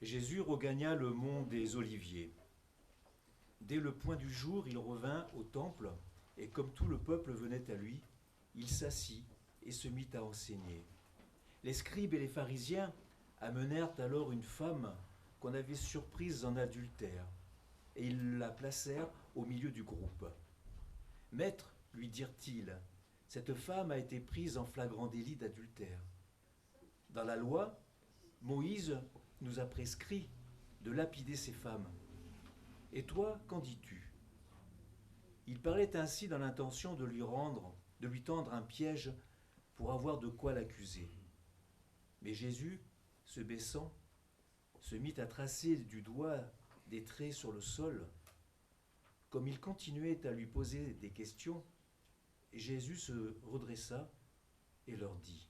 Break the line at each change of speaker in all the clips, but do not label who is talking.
Jésus regagna le mont des Oliviers. Dès le point du jour, il revint au temple, et comme tout le peuple venait à lui, il s'assit et se mit à enseigner. Les scribes et les pharisiens amenèrent alors une femme qu'on avait surprise en adultère, et ils la placèrent au milieu du groupe. Maître, lui dirent-ils, cette femme a été prise en flagrant délit d'adultère. Dans la loi, Moïse nous a prescrit de lapider ces femmes. Et toi, qu'en dis-tu? Il parlait ainsi dans l'intention de lui tendre un piège pour avoir de quoi l'accuser. Mais Jésus, se baissant, se mit à tracer du doigt des traits sur le sol. Comme il continuait à lui poser des questions, Jésus se redressa et leur dit :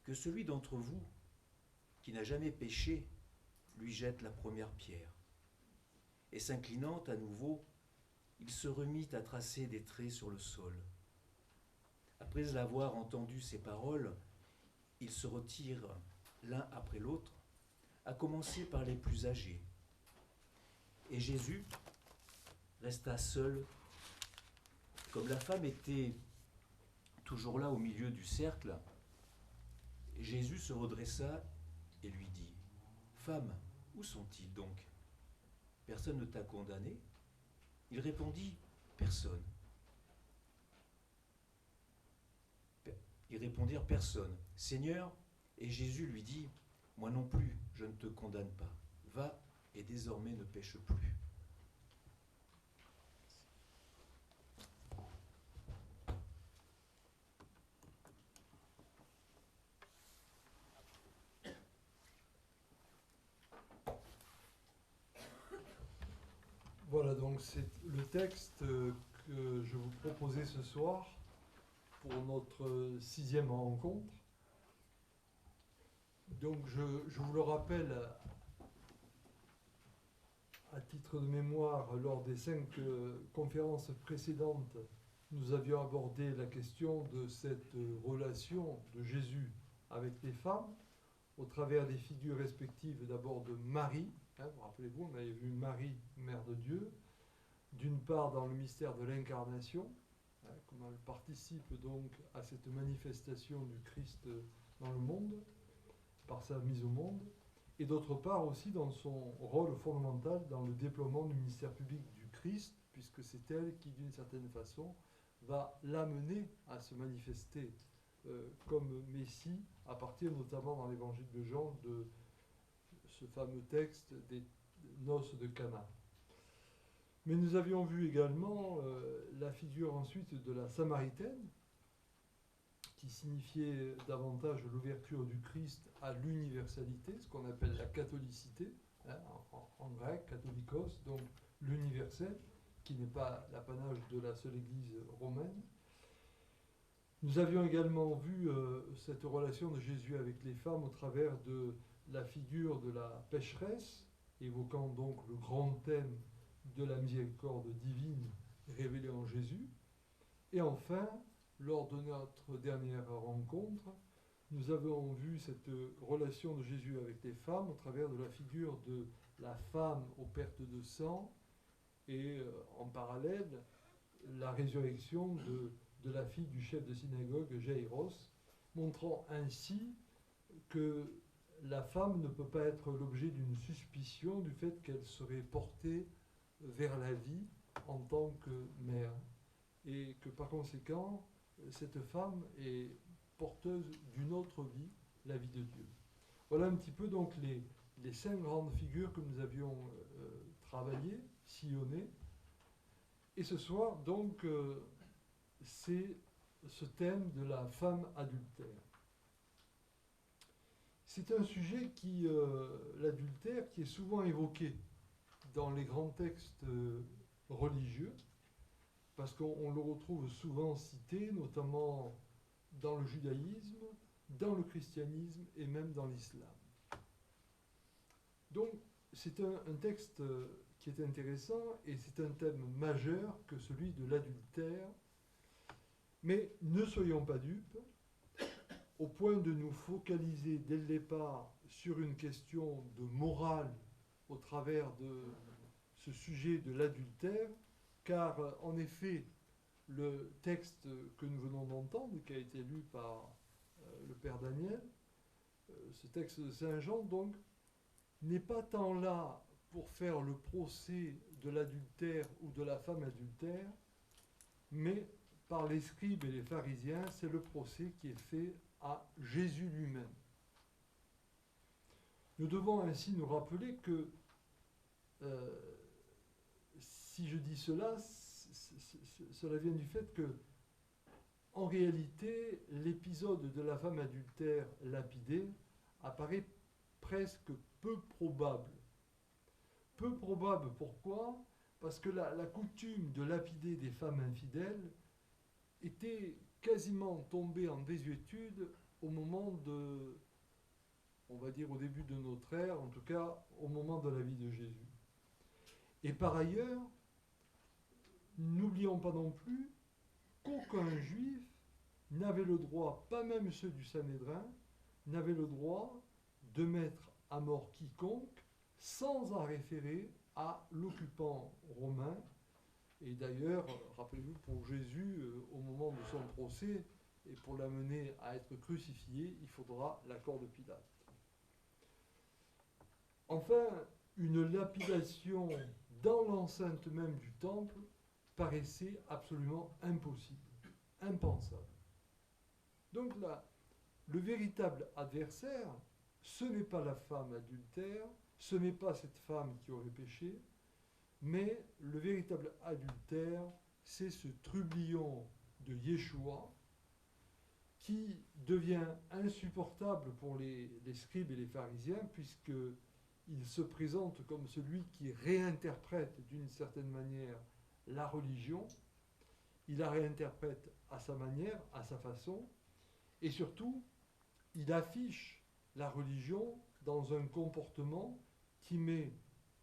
que celui d'entre vous qui n'a jamais péché lui jette la première pierre. Et s'inclinant à nouveau, il se remit à tracer des traits sur le sol. Après avoir entendu ces paroles, ils se retirent l'un après l'autre, à commencer par les plus âgés. Et Jésus resta seul. Comme la femme était toujours là au milieu du cercle, Jésus se redressa et lui dit : Femme, où sont-ils donc ? Personne ne t'a condamné ? Il répondit : Personne. Ils répondirent : Personne. Seigneur, et Jésus lui dit : Moi non plus, je ne te condamne pas. Va et désormais ne pêche plus.
Voilà, donc c'est le texte que je vous proposais ce soir pour notre 6e rencontre. Donc je vous le rappelle à titre de mémoire, lors des 5 conférences précédentes, nous avions abordé la question de cette relation de Jésus avec les femmes, au travers des figures respectives d'abord de Marie, vous rappelez-vous, on avait vu Marie, Mère de Dieu, d'une part dans le mystère de l'incarnation, comment elle participe donc à cette manifestation du Christ dans le monde, par sa mise au monde, et d'autre part aussi dans son rôle fondamental dans le déploiement du ministère public du Christ, puisque c'est elle qui, d'une certaine façon, va l'amener à se manifester comme Messie, à partir notamment dans l'évangile de Jean de ce fameux texte des noces de Cana. Mais nous avions vu également la figure ensuite de la Samaritaine, qui signifiait davantage l'ouverture du Christ à l'universalité, ce qu'on appelle la catholicité, en grec, katholikos, donc l'universel, qui n'est pas l'apanage de la seule Église romaine. Nous avions également vu cette relation de Jésus avec les femmes au travers de la figure de la pécheresse, évoquant donc le grand thème de la miséricorde divine révélée en Jésus. Et enfin, lors de notre dernière rencontre, nous avons vu cette relation de Jésus avec les femmes au travers de la figure de la femme aux pertes de sang et en parallèle la résurrection de la fille du chef de synagogue Jaïros, montrant ainsi que la femme ne peut pas être l'objet d'une suspicion du fait qu'elle serait portée vers la vie en tant que mère, et que par conséquent, cette femme est porteuse d'une autre vie, la vie de Dieu. Voilà un petit peu donc les 5 grandes figures que nous avions travaillées, sillonnées. Et ce soir, donc, c'est ce thème de la femme adultère. C'est un sujet qui, l'adultère, qui est souvent évoqué dans les grands textes religieux, parce qu'on le retrouve souvent cité, notamment dans le judaïsme, dans le christianisme et même dans l'islam. Donc, c'est un texte qui est intéressant et c'est un thème majeur que celui de l'adultère. Mais ne soyons pas dupes, au point de nous focaliser dès le départ sur une question de morale au travers de ce sujet de l'adultère, car en effet, le texte que nous venons d'entendre, qui a été lu par le Père Daniel, ce texte de Saint Jean, donc, n'est pas tant là pour faire le procès de l'adultère ou de la femme adultère, mais par les scribes et les pharisiens, c'est le procès qui est fait à Jésus lui-même. Nous devons ainsi nous rappeler que, si je dis cela, cela vient du fait que, en réalité, l'épisode de la femme adultère lapidée apparaît presque peu probable. Peu probable, pourquoi ? Parce que la coutume de lapider des femmes infidèles était quasiment tombée en désuétude au moment de, on va dire au début de notre ère, en tout cas au moment de la vie de Jésus. Et par ailleurs, n'oublions pas non plus qu'aucun juif n'avait le droit, pas même ceux du Sanhédrin, n'avait le droit de mettre à mort quiconque sans en référer à l'occupant romain. Et d'ailleurs, rappelez-vous, pour Jésus, au moment de son procès, et pour l'amener à être crucifié, il faudra l'accord de Pilate. Enfin, une lapidation dans l'enceinte même du temple paraissait absolument impossible, impensable. Donc là, le véritable adversaire, ce n'est pas la femme adultère, ce n'est pas cette femme qui aurait péché, mais le véritable adultère, c'est ce trublion de Yeshua qui devient insupportable pour les scribes et les pharisiens, puisqu'il se présente comme celui qui réinterprète d'une certaine manière la religion. Il la réinterprète à sa manière, à sa façon, et surtout, il affiche la religion dans un comportement qui met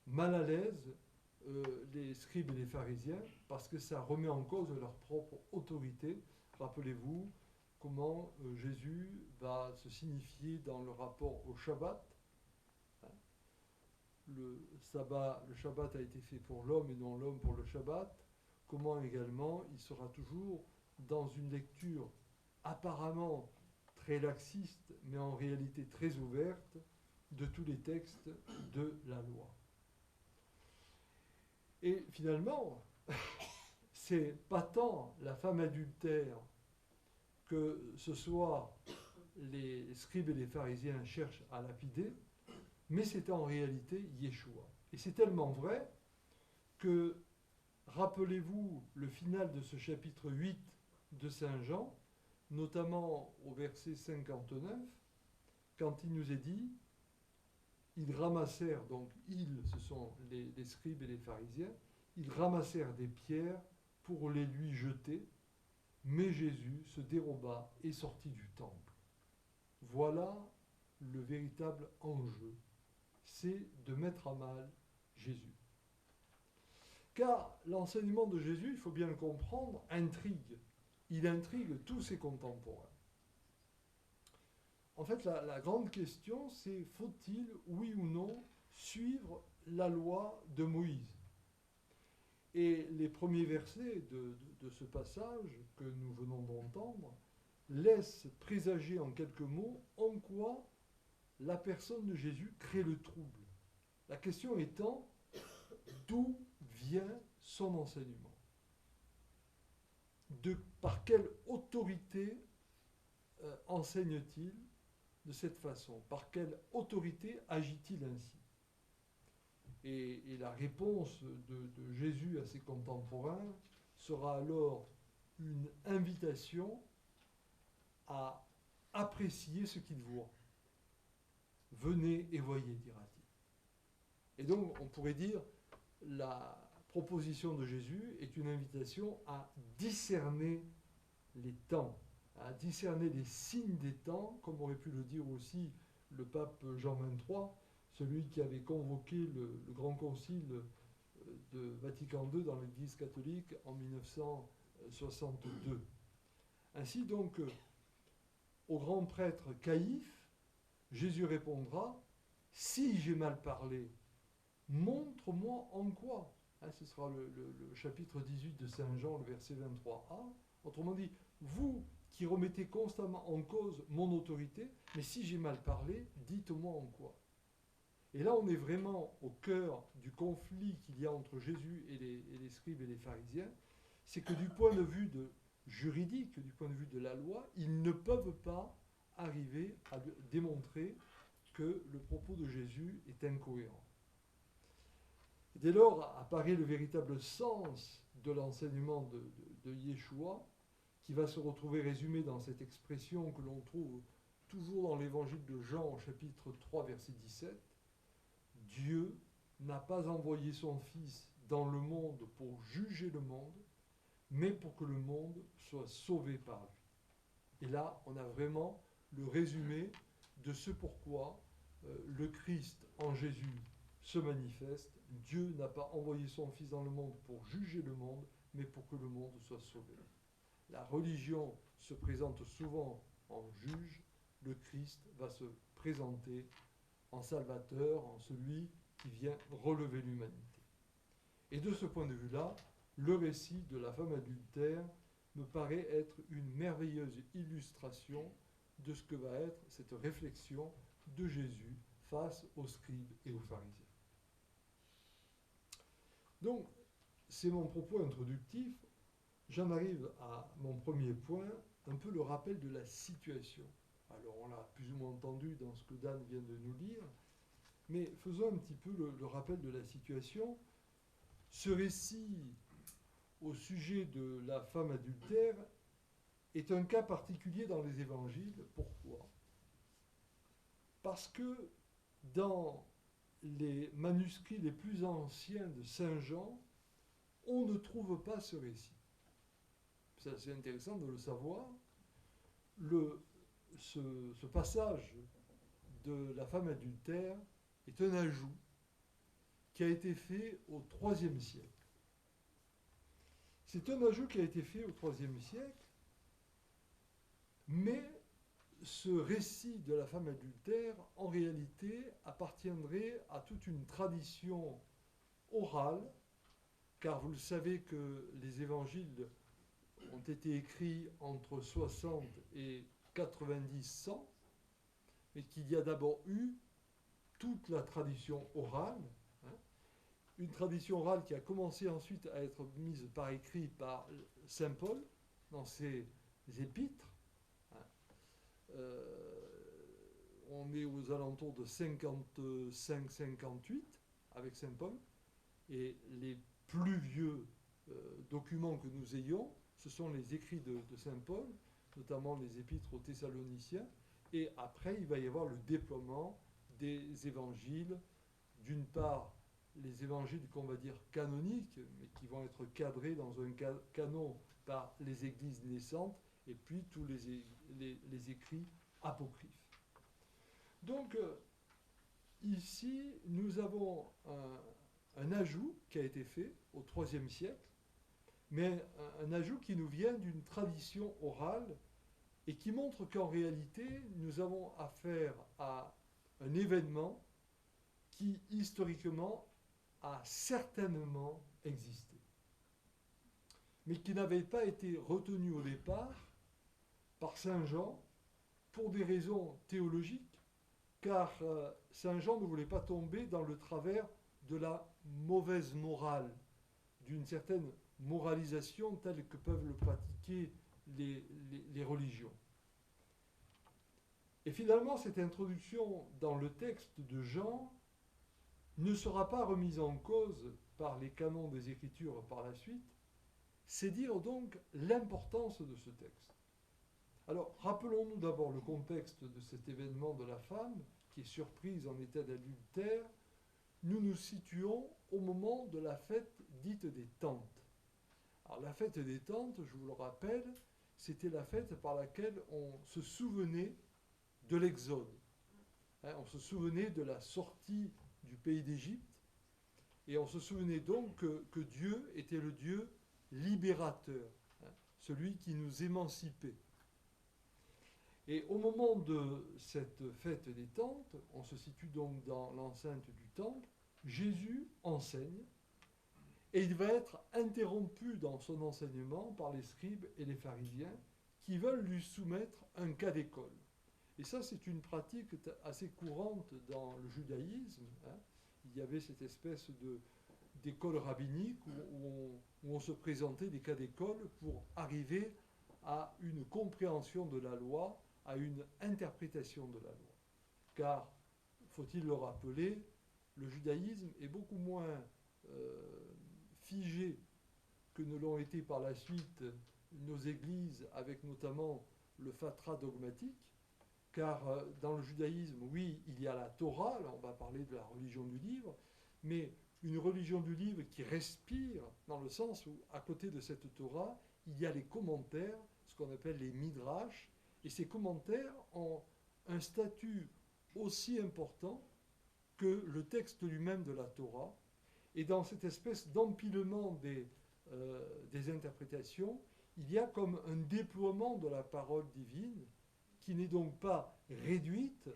mal à l'aise les scribes et les pharisiens, parce que ça remet en cause leur propre autorité. Rappelez-vous comment Jésus va se signifier dans le rapport au Shabbat. Le Shabbat a été fait pour l'homme et non l'homme pour le Shabbat. Comment également il sera toujours dans une lecture apparemment très laxiste, mais en réalité très ouverte, de tous les textes de la loi. Et finalement, c'est pas tant la femme adultère que ce soit les scribes et les pharisiens cherchent à lapider, mais c'est en réalité Yeshua. Et c'est tellement vrai que, rappelez-vous le final de ce chapitre 8 de Saint Jean, notamment au verset 59, quand il nous est dit, ils ramassèrent, donc ils, ce sont les scribes et les pharisiens, ils ramassèrent des pierres pour les lui jeter, mais Jésus se déroba et sortit du temple. Voilà le véritable enjeu, c'est de mettre à mal Jésus. Car l'enseignement de Jésus, il faut bien le comprendre, intrigue. Il intrigue tous ses contemporains. En fait, la grande question, c'est faut-il, oui ou non, suivre la loi de Moïse ? Et les premiers versets de ce passage que nous venons d'entendre laissent présager en quelques mots en quoi la personne de Jésus crée le trouble. La question étant, d'où vient son enseignement ? Par quelle autorité enseigne-t-il de cette façon ? Par quelle autorité agit-il ainsi ? Et la réponse de Jésus à ses contemporains sera alors une invitation à apprécier ce qu'il voit. Venez et voyez, dira-t-il. Et donc, on pourrait dire, la proposition de Jésus est une invitation à discerner les temps, à discerner les signes des temps, comme aurait pu le dire aussi le pape Jean XXIII, celui qui avait convoqué le grand concile de Vatican II dans l'Église catholique en 1962. Ainsi donc, au grand prêtre Caïphe, Jésus répondra, « Si j'ai mal parlé, montre-moi en quoi ?» Ce sera le chapitre 18 de Saint Jean, le verset 23a. Autrement dit, vous qui remettez constamment en cause mon autorité, mais si j'ai mal parlé, dites-moi en quoi. Et là, on est vraiment au cœur du conflit qu'il y a entre Jésus et les scribes et les pharisiens. C'est que du point de vue juridique, du point de vue de la loi, ils ne peuvent pas arriver à démontrer que le propos de Jésus est incohérent. Dès lors apparaît le véritable sens de l'enseignement de Yeshua, qui va se retrouver résumé dans cette expression que l'on trouve toujours dans l'évangile de Jean au chapitre 3, verset 17. Dieu n'a pas envoyé son Fils dans le monde pour juger le monde, mais pour que le monde soit sauvé par lui. Et là, on a vraiment le résumé de ce pourquoi le Christ en Jésus se manifeste. Dieu n'a pas envoyé son Fils dans le monde pour juger le monde, mais pour que le monde soit sauvé. La religion se présente souvent en juge, le Christ va se présenter en salvateur, en celui qui vient relever l'humanité. Et de ce point de vue-là, le récit de la femme adultère me paraît être une merveilleuse illustration de ce que va être cette réflexion de Jésus face aux scribes et aux pharisiens. Donc, c'est mon propos introductif. J'en arrive à mon premier point, un peu le rappel de la situation. Alors, on l'a plus ou moins entendu dans ce que Dan vient de nous lire, mais faisons un petit peu le rappel de la situation. Ce récit au sujet de la femme adultère est un cas particulier dans les évangiles. Pourquoi ? Parce que dans les manuscrits les plus anciens de Saint Jean, on ne trouve pas ce récit. C'est assez intéressant de le savoir. Ce passage de la femme adultère est un ajout qui a été fait au IIIe siècle. C'est un ajout qui a été fait au IIIe siècle, mais ce récit de la femme adultère, en réalité, appartiendrait à toute une tradition orale, car vous le savez que les évangiles ont été écrits entre 60 et 90-100, mais qu'il y a d'abord eu toute la tradition orale, une tradition orale qui a commencé ensuite à être mise par écrit par Saint Paul dans ses épîtres. On est aux alentours de 55-58 avec Saint Paul, et les plus vieux documents que nous ayons, ce sont les écrits de Saint Paul, notamment les épîtres aux Thessaloniciens, et après il va y avoir le déploiement des évangiles, d'une part les évangiles qu'on va dire canoniques, mais qui vont être cadrés dans un canon par les églises naissantes, et puis tous les écrits apocryphes. Donc, ici, nous avons un ajout qui a été fait au IIIe siècle, mais un ajout qui nous vient d'une tradition orale et qui montre qu'en réalité, nous avons affaire à un événement qui, historiquement, a certainement existé, mais qui n'avait pas été retenu au départ par Saint Jean pour des raisons théologiques, car Saint Jean ne voulait pas tomber dans le travers de la mauvaise morale, d'une certaine moralisation telle que peuvent le pratiquer les religions. Et finalement, cette introduction dans le texte de Jean ne sera pas remise en cause par les canons des Écritures par la suite. C'est dire donc l'importance de ce texte. Alors, rappelons-nous d'abord le contexte de cet événement de la femme, qui est surprise en état d'adultère. Nous nous situons au moment de la fête dite des Tentes. Alors, la fête des Tentes, je vous le rappelle, c'était la fête par laquelle on se souvenait de l'Exode. On se souvenait de la sortie du pays d'Égypte, et on se souvenait donc que Dieu était le Dieu libérateur, celui qui nous émancipait. Et au moment de cette fête des tentes, on se situe donc dans l'enceinte du temple, Jésus enseigne, et il va être interrompu dans son enseignement par les scribes et les pharisiens qui veulent lui soumettre un cas d'école. Et ça, c'est une pratique assez courante dans le judaïsme, hein. Il y avait cette espèce d'école rabbinique où on se présentait des cas d'école pour arriver à une compréhension de la loi, à une interprétation de la loi. Car, faut-il le rappeler, le judaïsme est beaucoup moins figé que ne l'ont été par la suite nos églises, avec notamment le fatras dogmatique, car dans le judaïsme, oui, il y a la Torah, là on va parler de la religion du livre, mais une religion du livre qui respire, dans le sens où, à côté de cette Torah, il y a les commentaires, ce qu'on appelle les midrash, et ces commentaires ont un statut aussi important que le texte lui-même de la Torah. Et dans cette espèce d'empilement des interprétations, il y a comme un déploiement de la parole divine qui n'est donc pas réduite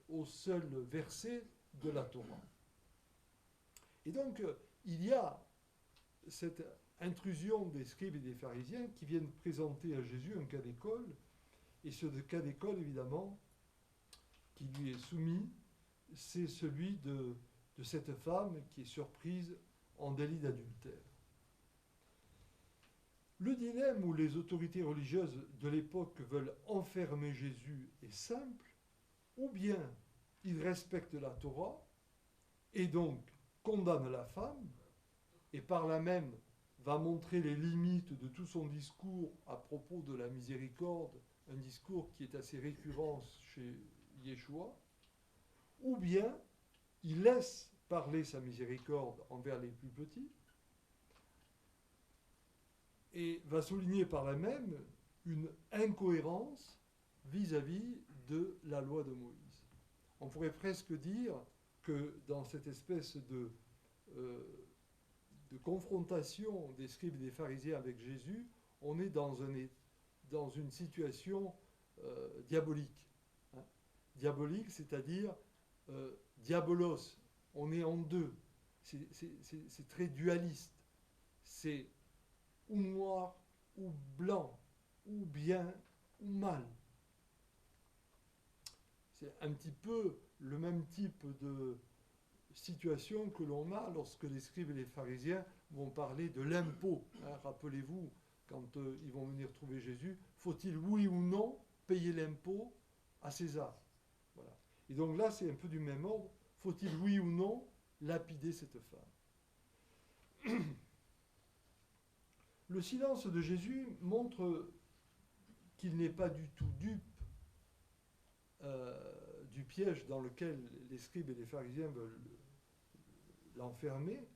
au seul verset de la Torah. Et donc, il y a cette intrusion des scribes et des pharisiens qui viennent présenter à Jésus un cas d'école, et ce cas d'école, évidemment, qui lui est soumis, c'est celui de cette femme qui est surprise en délit d'adultère. Le dilemme où les autorités religieuses de l'époque veulent enfermer Jésus est simple, ou bien ils respectent la Torah, et donc condamnent la femme, et par là même va montrer les limites de tout son discours à propos de la miséricorde, un discours qui est assez récurrent chez Yeshua, ou bien il laisse parler sa miséricorde envers les plus petits, et va souligner par là même une incohérence vis-à-vis de la loi de Moïse. On pourrait presque dire que dans cette espèce de confrontation des scribes et des pharisiens avec Jésus, on est dans une situation diabolique. Hein. Diabolique, c'est-à-dire diabolos. On est en deux. C'est très dualiste. C'est ou noir ou blanc, ou bien ou mal. C'est un petit peu le même type de situation que l'on a lorsque les scribes et les pharisiens vont parler de l'impôt. Hein, rappelez-vous, quand ils vont venir trouver Jésus, faut-il oui ou non payer l'impôt à César? Voilà. Et donc là, c'est un peu du même ordre. Faut-il oui ou non lapider cette femme? Le silence de Jésus montre qu'il n'est pas du tout dupe du piège dans lequel les scribes et les pharisiens veulent l'enfermer.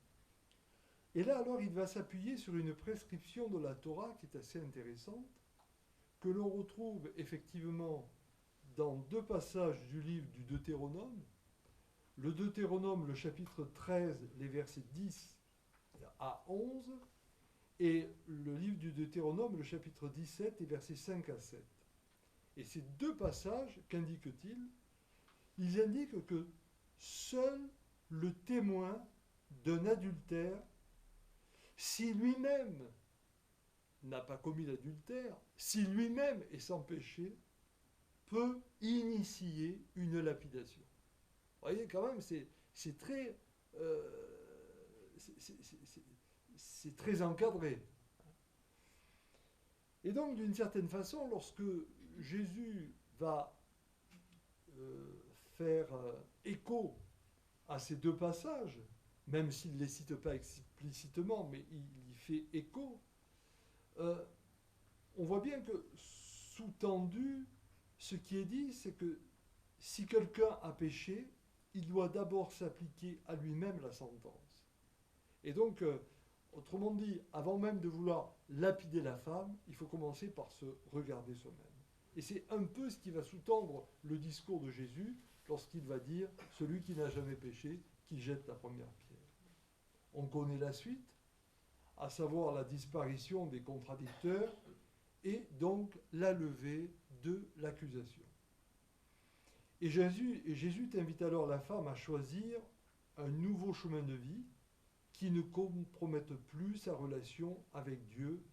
Et là, alors, il va s'appuyer sur une prescription de la Torah qui est assez intéressante, que l'on retrouve effectivement dans deux passages du livre du Deutéronome. Le Deutéronome, le chapitre 13, les versets 10 à 11, et le livre du Deutéronome, le chapitre 17, les versets 5 à 7. Et ces deux passages, qu'indiquent-ils? Ils indiquent que seul le témoin d'un adultère, si lui-même n'a pas commis l'adultère, si lui-même est sans péché, peut initier une lapidation. Vous voyez, quand même, c'est très... c'est très encadré. Et donc, d'une certaine façon, lorsque Jésus va faire écho à ces deux passages, même s'il ne les cite pas explicitement, mais il y fait écho, on voit bien que, sous-tendu, ce qui est dit, c'est que si quelqu'un a péché, il doit d'abord s'appliquer à lui-même la sentence. Et donc, autrement dit, avant même de vouloir lapider la femme, il faut commencer par se regarder soi-même. Et c'est un peu ce qui va sous-tendre le discours de Jésus lorsqu'il va dire « Celui qui n'a jamais péché, qu'il jette la première pierre ». On connaît la suite, à savoir la disparition des contradicteurs et donc la levée de l'accusation. Et Jésus invite alors la femme à choisir un nouveau chemin de vie qui ne compromette plus sa relation avec Dieu.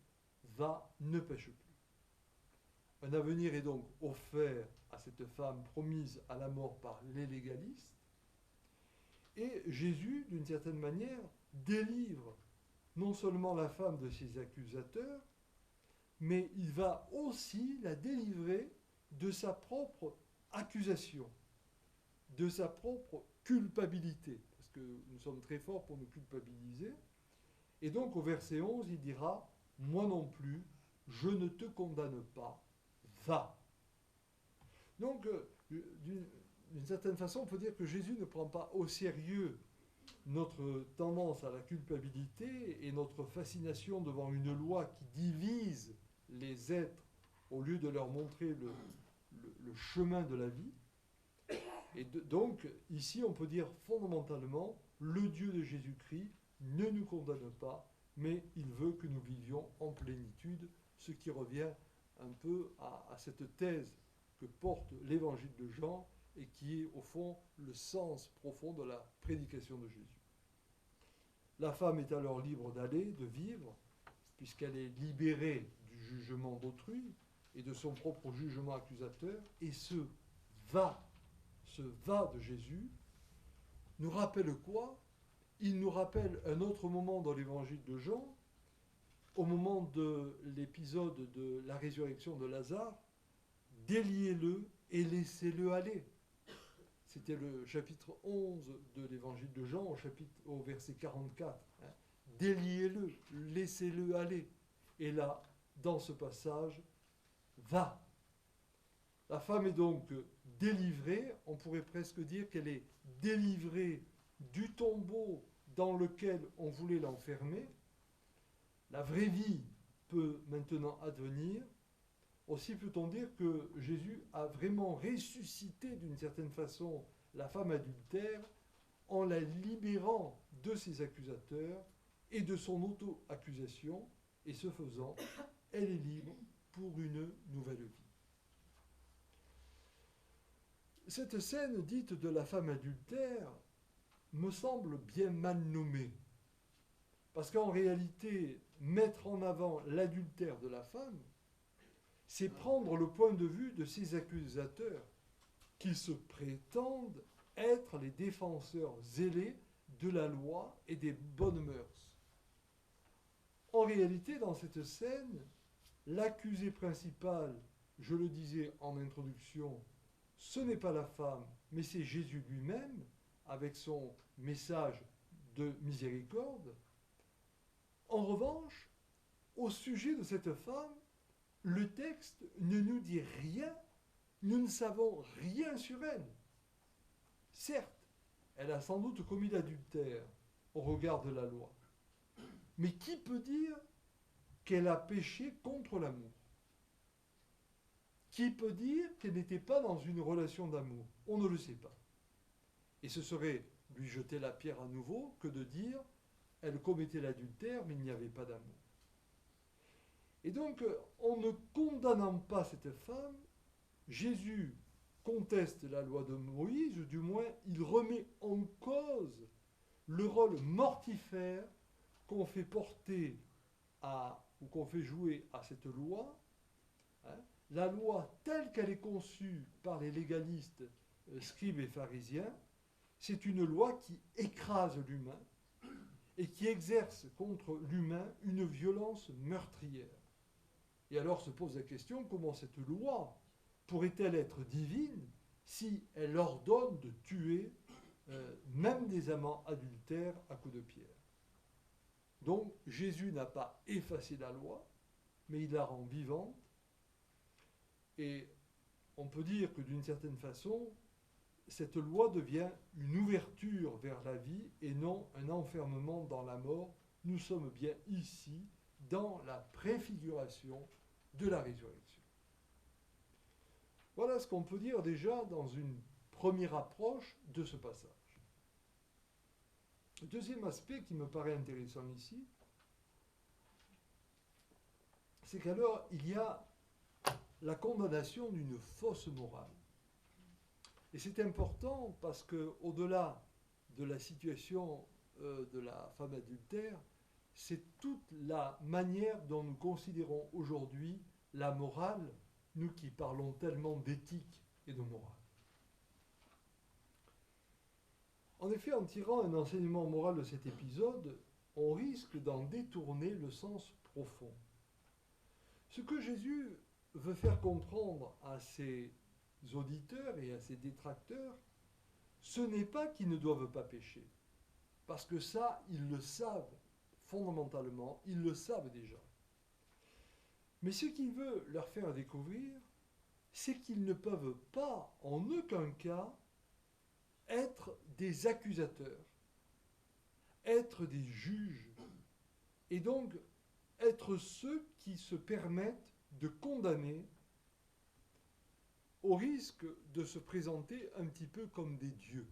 Va, ne pêche plus. Un avenir est donc offert à cette femme promise à la mort par les légalistes. Et Jésus, d'une certaine manière, délivre non seulement la femme de ses accusateurs, mais il va aussi la délivrer de sa propre accusation, de sa propre culpabilité, parce que nous sommes très forts pour nous culpabiliser. Et donc au verset 11, il dira « Moi non plus, je ne te condamne pas, va ». Donc, d'une certaine façon, on peut dire que Jésus ne prend pas au sérieux notre tendance à la culpabilité et notre fascination devant une loi qui divise les êtres au lieu de leur montrer le chemin de la vie. Et donc, ici, on peut dire fondamentalement, le Dieu de Jésus-Christ ne nous condamne pas, mais il veut que nous vivions en plénitude, ce qui revient un peu à cette thèse que porte l'évangile de Jean et qui est au fond le sens profond de la prédication de Jésus. La femme est alors libre d'aller, de vivre, puisqu'elle est libérée du jugement d'autrui et de son propre jugement accusateur, et ce va de Jésus nous rappelle quoi? Il nous rappelle un autre moment dans l'évangile de Jean, au moment de l'épisode de la résurrection de Lazare, déliez-le et laissez-le aller. C'était le chapitre 11 de l'évangile de Jean, au verset 44. Déliez-le, laissez-le aller. Et là, dans ce passage, va. La femme est donc délivrée, on pourrait presque dire qu'elle est délivrée du tombeau dans lequel on voulait l'enfermer. La vraie vie peut maintenant advenir. Aussi peut-on dire que Jésus a vraiment ressuscité d'une certaine façon la femme adultère en la libérant de ses accusateurs et de son auto-accusation, et ce faisant, elle est libre pour une nouvelle vie. Cette scène dite de la femme adultère me semble bien mal nommée, parce qu'en réalité, mettre en avant l'adultère de la femme, c'est prendre le point de vue de ces accusateurs qui se prétendent être les défenseurs zélés de la loi et des bonnes mœurs. En réalité, dans cette scène, l'accusé principal, je le disais en introduction, ce n'est pas la femme, mais c'est Jésus lui-même, avec son message de miséricorde. En revanche, au sujet de cette femme, le texte ne nous dit rien, nous ne savons rien sur elle. Certes, elle a sans doute commis l'adultère au regard de la loi. Mais qui peut dire qu'elle a péché contre l'amour? Qui peut dire qu'elle n'était pas dans une relation d'amour? On ne le sait pas. Et ce serait lui jeter la pierre à nouveau que de dire elle commettait l'adultère, mais il n'y avait pas d'amour. Et donc, en ne condamnant pas cette femme, Jésus conteste la loi de Moïse, ou du moins, il remet en cause le rôle mortifère qu'on fait porter ou qu'on fait jouer à cette loi. La loi telle qu'elle est conçue par les légalistes, scribes et pharisiens, c'est une loi qui écrase l'humain et qui exerce contre l'humain une violence meurtrière. Et alors se pose la question, comment cette loi pourrait-elle être divine si elle ordonne de tuer même des amants adultères à coups de pierre? Donc Jésus n'a pas effacé la loi, mais il la rend vivante. Et on peut dire que d'une certaine façon, cette loi devient une ouverture vers la vie et non un enfermement dans la mort. Nous sommes bien ici dans la préfiguration de la résurrection. Voilà ce qu'on peut dire déjà dans une première approche de ce passage. Le deuxième aspect qui me paraît intéressant ici, c'est qu'alors il y a la condamnation d'une fausse morale. Et c'est important parce que, au-delà de la situation de la femme adultère, c'est toute la manière dont nous considérons aujourd'hui la morale, nous qui parlons tellement d'éthique et de morale. En effet, en tirant un enseignement moral de cet épisode, on risque d'en détourner le sens profond. Ce que Jésus veut faire comprendre à ses auditeurs et à ses détracteurs, ce n'est pas qu'ils ne doivent pas pécher, parce que ça, ils le savent fondamentalement, ils le savent déjà. Mais ce qu'il veut leur faire découvrir, c'est qu'ils ne peuvent pas, en aucun cas, être des accusateurs, être des juges, et donc être ceux qui se permettent de condamner au risque de se présenter un petit peu comme des dieux.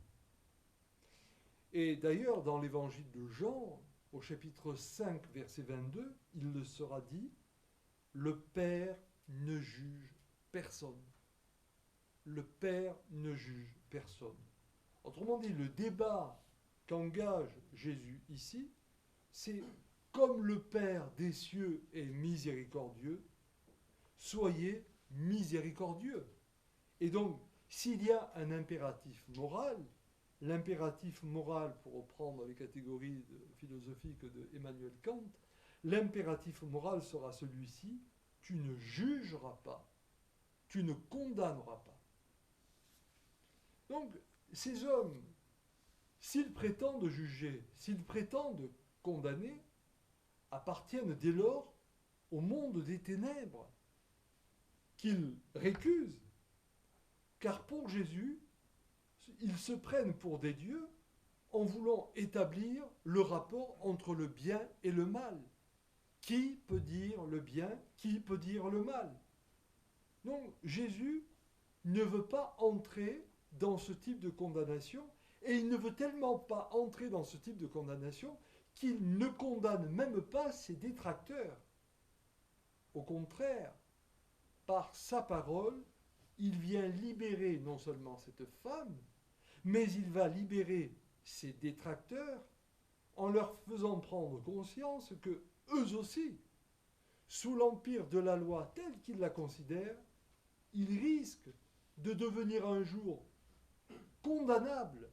Et d'ailleurs, dans l'évangile de Jean, au chapitre 5, verset 22, il le sera dit, « Le Père ne juge personne. » Le Père ne juge personne. Autrement dit, le débat qu'engage Jésus ici, c'est comme le Père des cieux est miséricordieux, soyez miséricordieux. Et donc, s'il y a un impératif moral, l'impératif moral, pour reprendre les catégories philosophiques de Emmanuel Kant, l'impératif moral sera celui-ci, tu ne jugeras pas, tu ne condamneras pas. Donc, ces hommes, s'ils prétendent juger, s'ils prétendent condamner, appartiennent dès lors au monde des ténèbres qu'ils récusent. Car pour Jésus, ils se prennent pour des dieux en voulant établir le rapport entre le bien et le mal. Qui peut dire le bien? Qui peut dire le mal? Donc Jésus ne veut pas entrer dans ce type de condamnation, et il ne veut tellement pas entrer dans ce type de condamnation qu'il ne condamne même pas ses détracteurs. Au contraire, par sa parole, il vient libérer non seulement cette femme, mais il va libérer ses détracteurs en leur faisant prendre conscience que eux aussi, sous l'empire de la loi telle qu'ils la considèrent, ils risquent de devenir un jour condamnables,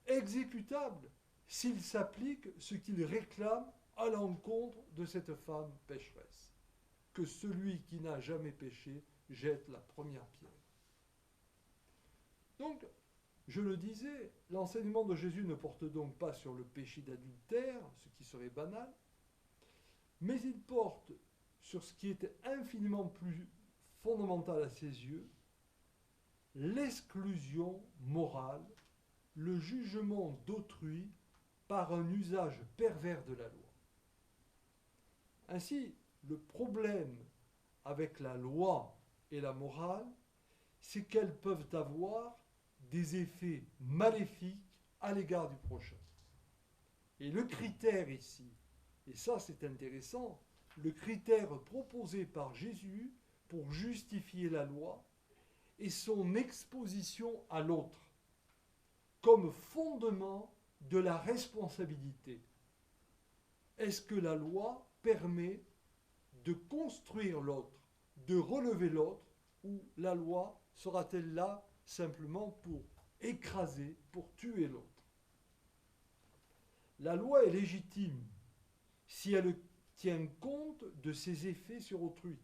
exécutables, s'ils s'appliquent ce qu'ils réclament à l'encontre de cette femme pécheresse. Que celui qui n'a jamais péché jette la première pierre. Donc, je le disais, l'enseignement de Jésus ne porte donc pas sur le péché d'adultère, ce qui serait banal, mais il porte sur ce qui est infiniment plus fondamental à ses yeux, l'exclusion morale, le jugement d'autrui par un usage pervers de la loi. Ainsi, le problème avec la loi et la morale, c'est qu'elles peuvent avoir des effets maléfiques à l'égard du prochain. Et le critère ici, et ça c'est intéressant, le critère proposé par Jésus pour justifier la loi est son exposition à l'autre comme fondement de la responsabilité. Est-ce que la loi permet de construire l'autre, de relever l'autre, ou la loi sera-t-elle là simplement pour écraser, pour tuer l'autre? La loi est légitime si elle tient compte de ses effets sur autrui.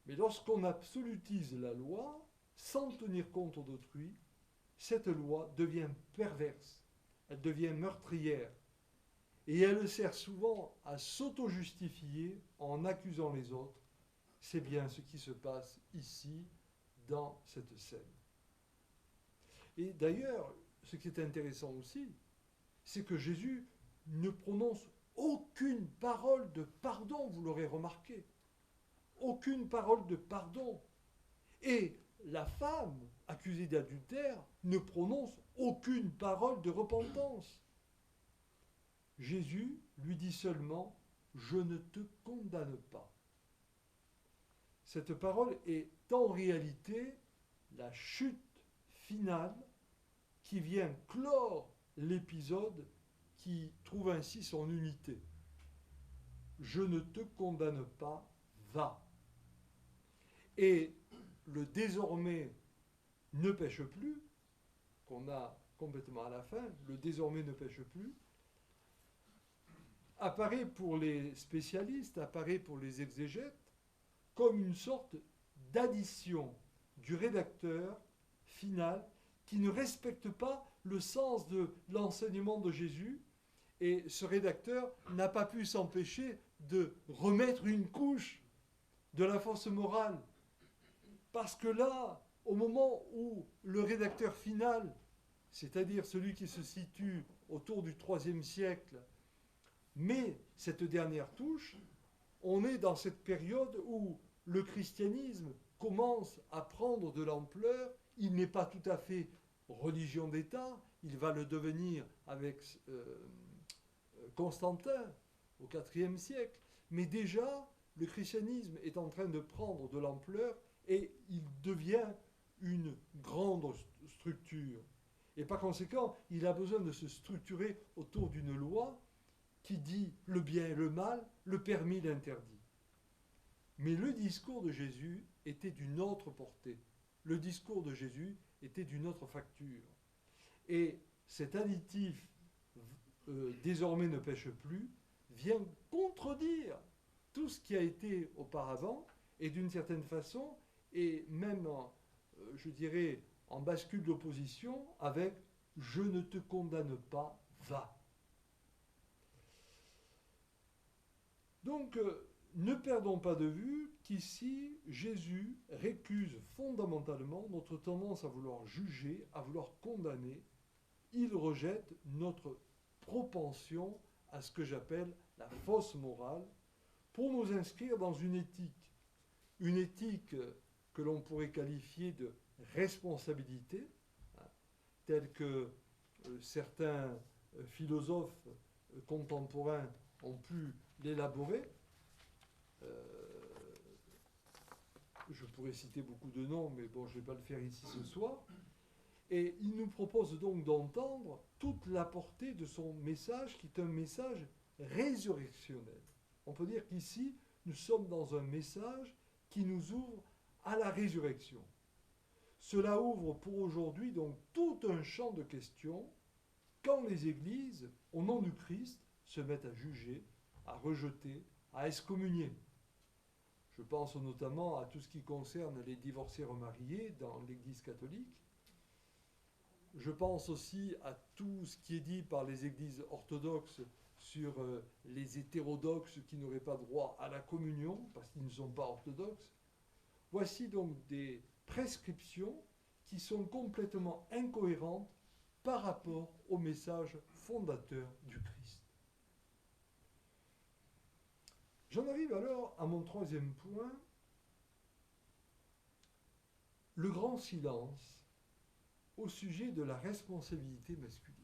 Mais lorsqu'on absolutise la loi sans tenir compte d'autrui, cette loi devient perverse, elle devient meurtrière, et elle sert souvent à s'auto-justifier en accusant les autres. C'est bien ce qui se passe ici, dans cette scène. Et d'ailleurs, ce qui est intéressant aussi, c'est que Jésus ne prononce aucune parole de pardon, vous l'aurez remarqué. Aucune parole de pardon. Et la femme accusée d'adultère ne prononce aucune parole de repentance. Jésus lui dit seulement « Je ne te condamne pas ». cette parole est en réalité la chute finale qui vient clore l'épisode qui trouve ainsi son unité. Je ne te condamne pas, va. Et le désormais ne pêche plus, qu'on a complètement à la fin, le désormais ne pêche plus, apparaît pour les spécialistes, apparaît pour les exégètes, comme une sorte d'addition du rédacteur final qui ne respecte pas le sens de l'enseignement de Jésus, et ce rédacteur n'a pas pu s'empêcher de remettre une couche de la force morale. Parce que là, au moment où le rédacteur final, c'est-à-dire celui qui se situe autour du IIIe siècle, met cette dernière touche, on est dans cette période où le christianisme commence à prendre de l'ampleur. Il n'est pas tout à fait religion d'État, il va le devenir avec Constantin au IVe siècle, mais déjà le christianisme est en train de prendre de l'ampleur et il devient une grande structure. Et par conséquent, il a besoin de se structurer autour d'une loi qui dit le bien et le mal, le permis, l'interdit. Mais le discours de Jésus était d'une autre portée. Le discours de Jésus était d'une autre facture. Et cet additif désormais ne pêche plus vient contredire tout ce qui a été auparavant et d'une certaine façon, et même, je dirais, en bascule d'opposition avec « je ne te condamne pas, va ». Donc, ne perdons pas de vue qu'ici, Jésus récuse fondamentalement notre tendance à vouloir juger, à vouloir condamner. Il rejette notre propension à ce que j'appelle la fausse morale pour nous inscrire dans une éthique que l'on pourrait qualifier de responsabilité, telle que certains philosophes contemporains ont pu l'élaborer. Je pourrais citer beaucoup de noms, mais bon, je ne vais pas le faire ici ce soir. Et il nous propose donc d'entendre toute la portée de son message, qui est un message résurrectionnel. On peut dire qu'ici, nous sommes dans un message qui nous ouvre à la résurrection. Cela ouvre pour aujourd'hui donc tout un champ de questions quand les églises, au nom du Christ, se mettent à juger, à rejeter, à excommunier. Je pense notamment à tout ce qui concerne les divorcés remariés dans l'Église catholique. Je pense aussi à tout ce qui est dit par les églises orthodoxes sur les hétérodoxes qui n'auraient pas droit à la communion parce qu'ils ne sont pas orthodoxes. Voici donc des prescriptions qui sont complètement incohérentes par rapport au message fondateur du Christ. J'en arrive alors à mon troisième point, le grand silence au sujet de la responsabilité masculine.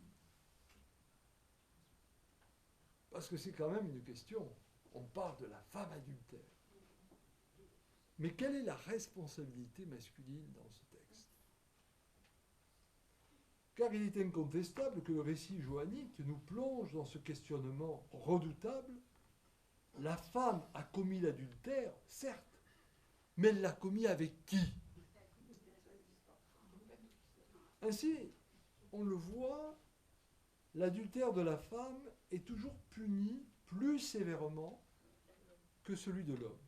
Parce que c'est quand même une question. On parle de la femme adultère. Mais quelle est la responsabilité masculine dans ce texte? Car il est incontestable que le récit johannique nous plonge dans ce questionnement redoutable. La femme a commis l'adultère, certes, mais elle l'a commis avec qui? Ainsi, on le voit, l'adultère de la femme est toujours puni plus sévèrement que celui de l'homme.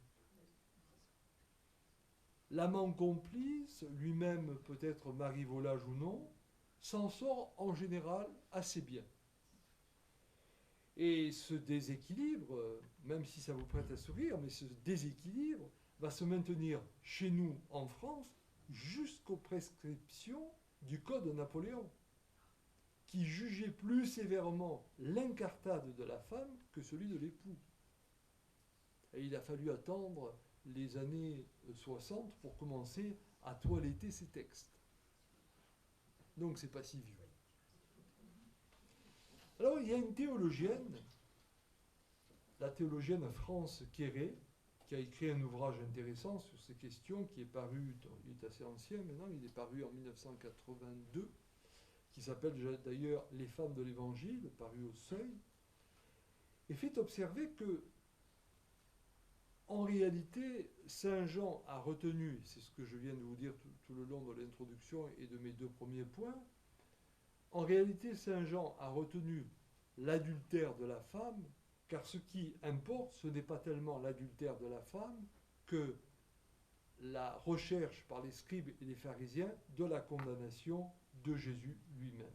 L'amant complice, lui-même peut-être mari volage ou non, s'en sort en général assez bien. Et ce déséquilibre, même si ça vous prête à sourire, mais ce déséquilibre va se maintenir chez nous en France jusqu'aux prescriptions du Code de Napoléon, qui jugeait plus sévèrement l'incartade de la femme que celui de l'époux. Et il a fallu attendre les années 60 pour commencer à toiletter ces textes. Donc c'est pas si vieux. Alors il y a une théologienne, la théologienne France Quéré, qui a écrit un ouvrage intéressant sur ces questions, qui est paru, il est assez ancien maintenant, il est paru en 1982, qui s'appelle d'ailleurs « Les femmes de l'Évangile », paru au Seuil, et fait observer que, en réalité, Saint Jean a retenu, c'est ce que je viens de vous dire tout le long de l'introduction et de mes 2 premiers points, en réalité, Saint Jean a retenu l'adultère de la femme, car ce qui importe, ce n'est pas tellement l'adultère de la femme que la recherche par les scribes et les pharisiens de la condamnation de Jésus lui-même.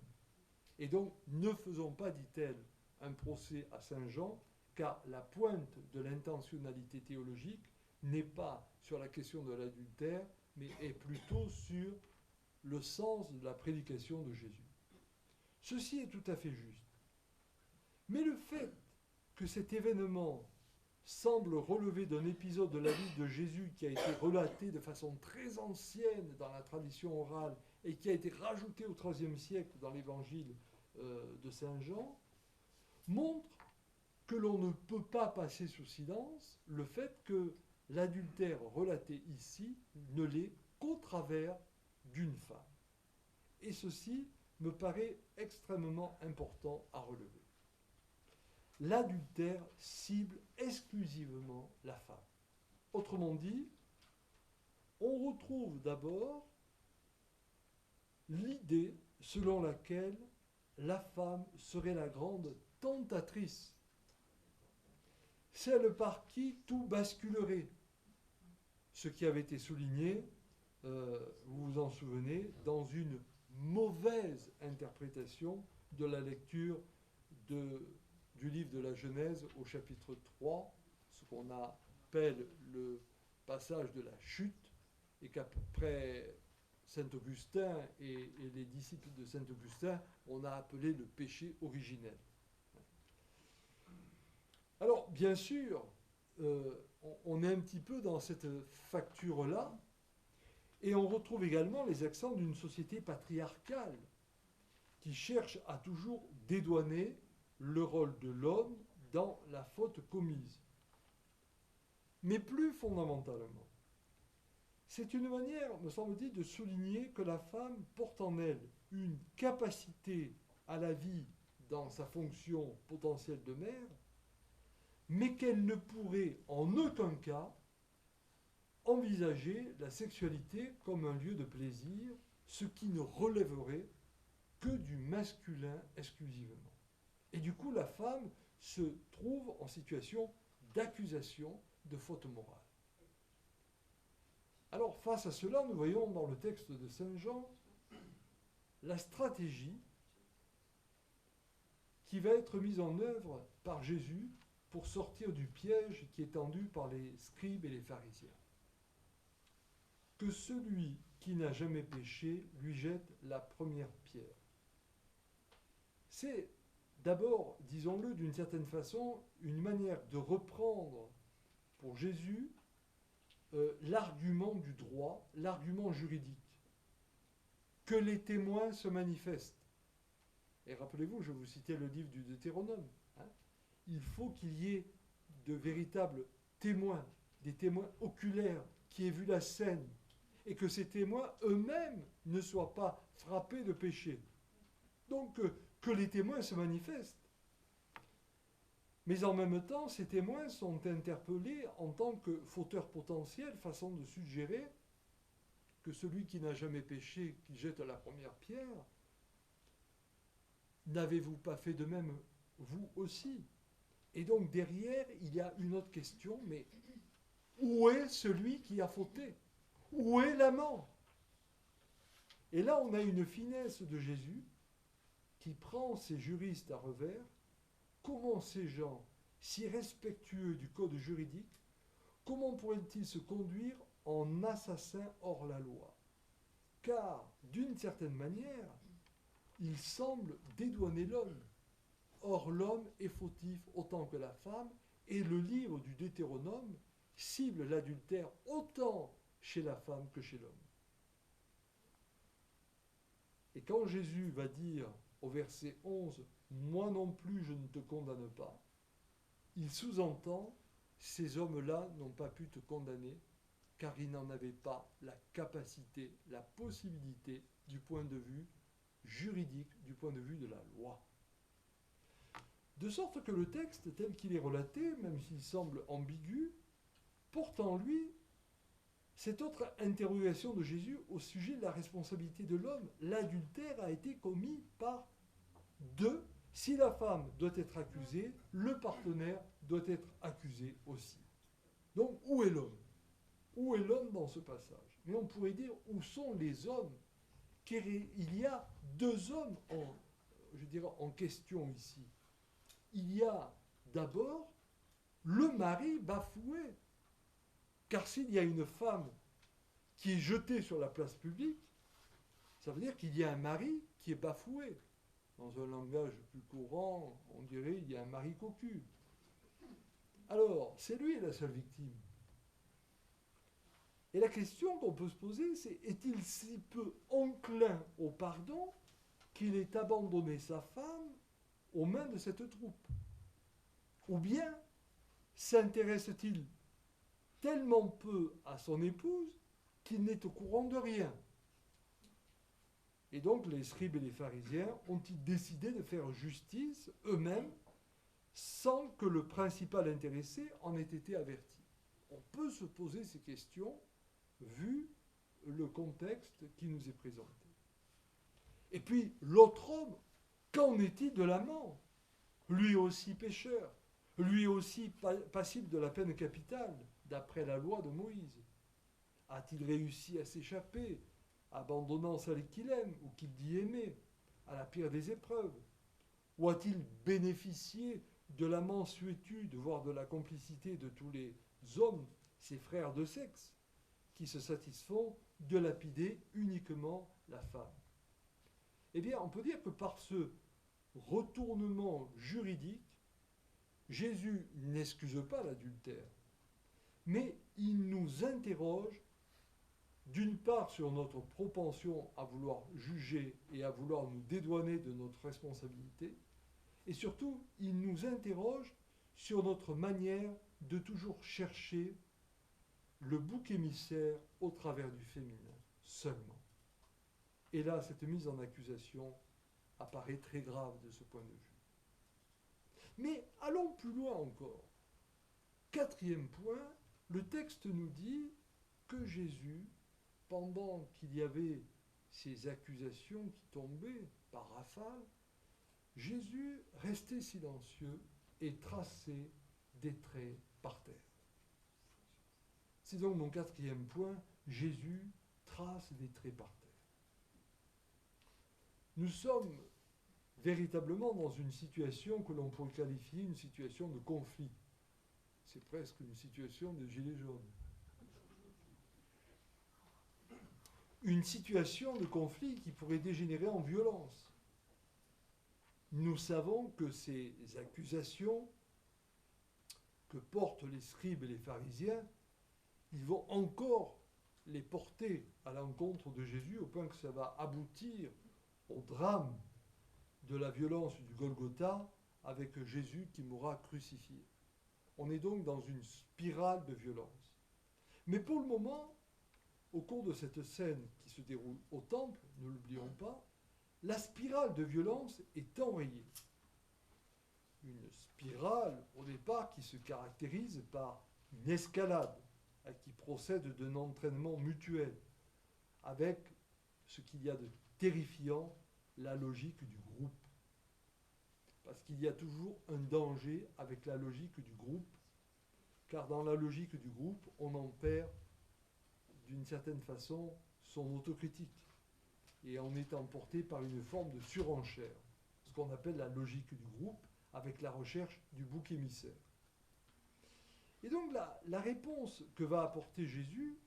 Et donc, ne faisons pas, dit-elle, un procès à Saint Jean, car la pointe de l'intentionnalité théologique n'est pas sur la question de l'adultère, mais est plutôt sur le sens de la prédication de Jésus. Ceci est tout à fait juste. Mais le fait que cet événement semble relever d'un épisode de la vie de Jésus qui a été relaté de façon très ancienne dans la tradition orale et qui a été rajouté au IIIe siècle dans l'évangile de Saint Jean, montre que l'on ne peut pas passer sous silence le fait que l'adultère relaté ici ne l'est qu'au travers d'une femme. Et ceci me paraît extrêmement important à relever. L'adultère cible exclusivement la femme. Autrement dit, on retrouve d'abord l'idée selon laquelle la femme serait la grande tentatrice, celle par qui tout basculerait. Ce qui avait été souligné, vous vous en souvenez, dans une mauvaise interprétation de la lecture du livre de la Genèse au chapitre 3, ce qu'on appelle le passage de la chute, et qu'après Saint Augustin et les disciples de Saint Augustin, on a appelé le péché originel. Alors, bien sûr, on est un petit peu dans cette facture-là, et on retrouve également les accents d'une société patriarcale qui cherche à toujours dédouaner le rôle de l'homme dans la faute commise. Mais plus fondamentalement, c'est une manière, me semble-t-il, de souligner que la femme porte en elle une capacité à la vie dans sa fonction potentielle de mère, mais qu'elle ne pourrait en aucun cas envisager la sexualité comme un lieu de plaisir, ce qui ne relèverait que du masculin exclusivement. Et du coup, la femme se trouve en situation d'accusation de faute morale. Alors, face à cela, nous voyons dans le texte de Saint Jean la stratégie qui va être mise en œuvre par Jésus pour sortir du piège qui est tendu par les scribes et les pharisiens. Que celui qui n'a jamais péché lui jette la première pierre. C'est d'abord, disons-le d'une certaine façon, une manière de reprendre pour Jésus l'argument du droit, l'argument juridique. Que les témoins se manifestent. Et rappelez-vous, je vous citais le livre du Deutéronome. Il faut qu'il y ait de véritables témoins, des témoins oculaires qui aient vu la scène, et que ces témoins eux-mêmes ne soient pas frappés de péché. Donc, que les témoins se manifestent. Mais en même temps, ces témoins sont interpellés en tant que fauteurs potentiels, façon de suggérer que celui qui n'a jamais péché, qui jette la première pierre, n'avez-vous pas fait de même, vous aussi? Et donc derrière, il y a une autre question, mais où est celui qui a fauté? Où est l'amant? Et là, on a une finesse de Jésus qui prend ces juristes à revers. Comment ces gens, si respectueux du code juridique, comment pourraient-ils se conduire en assassins hors la loi? Car, d'une certaine manière, ils semblent dédouaner l'homme. Or, l'homme est fautif autant que la femme, et le livre du Deutéronome cible l'adultère autant chez la femme que chez l'homme. Et quand Jésus va dire au verset 11, « Moi non plus je ne te condamne pas », il sous-entend ces hommes-là n'ont pas pu te condamner car ils n'en avaient pas la capacité, la possibilité du point de vue juridique, du point de vue de la loi. De sorte que le texte, tel qu'il est relaté, même s'il semble ambigu, porte en lui cette autre interrogation de Jésus au sujet de la responsabilité de l'homme. L'adultère a été commis par deux. Si la femme doit être accusée, le partenaire doit être accusé aussi. Donc, où est l'homme? Où est l'homme dans ce passage? Mais on pourrait dire, où sont les hommes? Car il y a deux hommes en question ici. Il y a d'abord le mari bafoué. Car s'il y a une femme qui est jetée sur la place publique, ça veut dire qu'il y a un mari qui est bafoué. Dans un langage plus courant, on dirait qu'il y a un mari cocu. Alors, c'est lui la seule victime. Et la question qu'on peut se poser, c'est est-il si peu enclin au pardon qu'il ait abandonné sa femme aux mains de cette troupe? Ou bien s'intéresse-t-il tellement peu à son épouse qu'il n'est au courant de rien? Et donc les scribes et les pharisiens ont-ils décidé de faire justice eux-mêmes sans que le principal intéressé en ait été averti? On peut se poser ces questions vu le contexte qui nous est présenté. Et puis l'autre homme, qu'en est-il de l'amant? Lui aussi pécheur, lui aussi passible de la peine capitale, d'après la loi de Moïse. A-t-il réussi à s'échapper, abandonnant celle qu'il aime ou qu'il dit aimer, à la pire des épreuves? Ou a-t-il bénéficié de la mansuétude, voire de la complicité de tous les hommes, ses frères de sexe, qui se satisfont de lapider uniquement la femme? Eh bien, on peut dire que par ce retournement juridique, Jésus n'excuse pas l'adultère, mais il nous interroge d'une part sur notre propension à vouloir juger et à vouloir nous dédouaner de notre responsabilité, et surtout, il nous interroge sur notre manière de toujours chercher le bouc émissaire au travers du féminin, seulement. Et là, cette mise en accusation apparaît très grave de ce point de vue. Mais allons plus loin encore. Quatrième point, le texte nous dit que Jésus, pendant qu'il y avait ces accusations qui tombaient par rafale, Jésus restait silencieux et traçait des traits par terre. C'est donc mon quatrième point, Jésus trace des traits par terre. Nous sommes véritablement dans une situation que l'on pourrait qualifier une situation de conflit. C'est presque une situation de gilet jaune. Une situation de conflit qui pourrait dégénérer en violence. Nous savons que ces accusations que portent les scribes et les pharisiens, ils vont encore les porter à l'encontre de Jésus au point que ça va aboutir au drame de la violence du Golgotha avec Jésus qui mourra crucifié. On est donc dans une spirale de violence. Mais pour le moment, au cours de cette scène qui se déroule au temple, ne l'oublions pas, la spirale de violence est enrayée. Une spirale, au départ, qui se caractérise par une escalade, qui procède d'un entraînement mutuel, avec ce qu'il y a de terrifiant, la logique du groupe. Parce qu'il y a toujours un danger avec la logique du groupe, car dans la logique du groupe, on en perd, d'une certaine façon, son autocritique. Et on est emporté par une forme de surenchère, ce qu'on appelle la logique du groupe, avec la recherche du bouc émissaire. Et donc la réponse que va apporter Jésus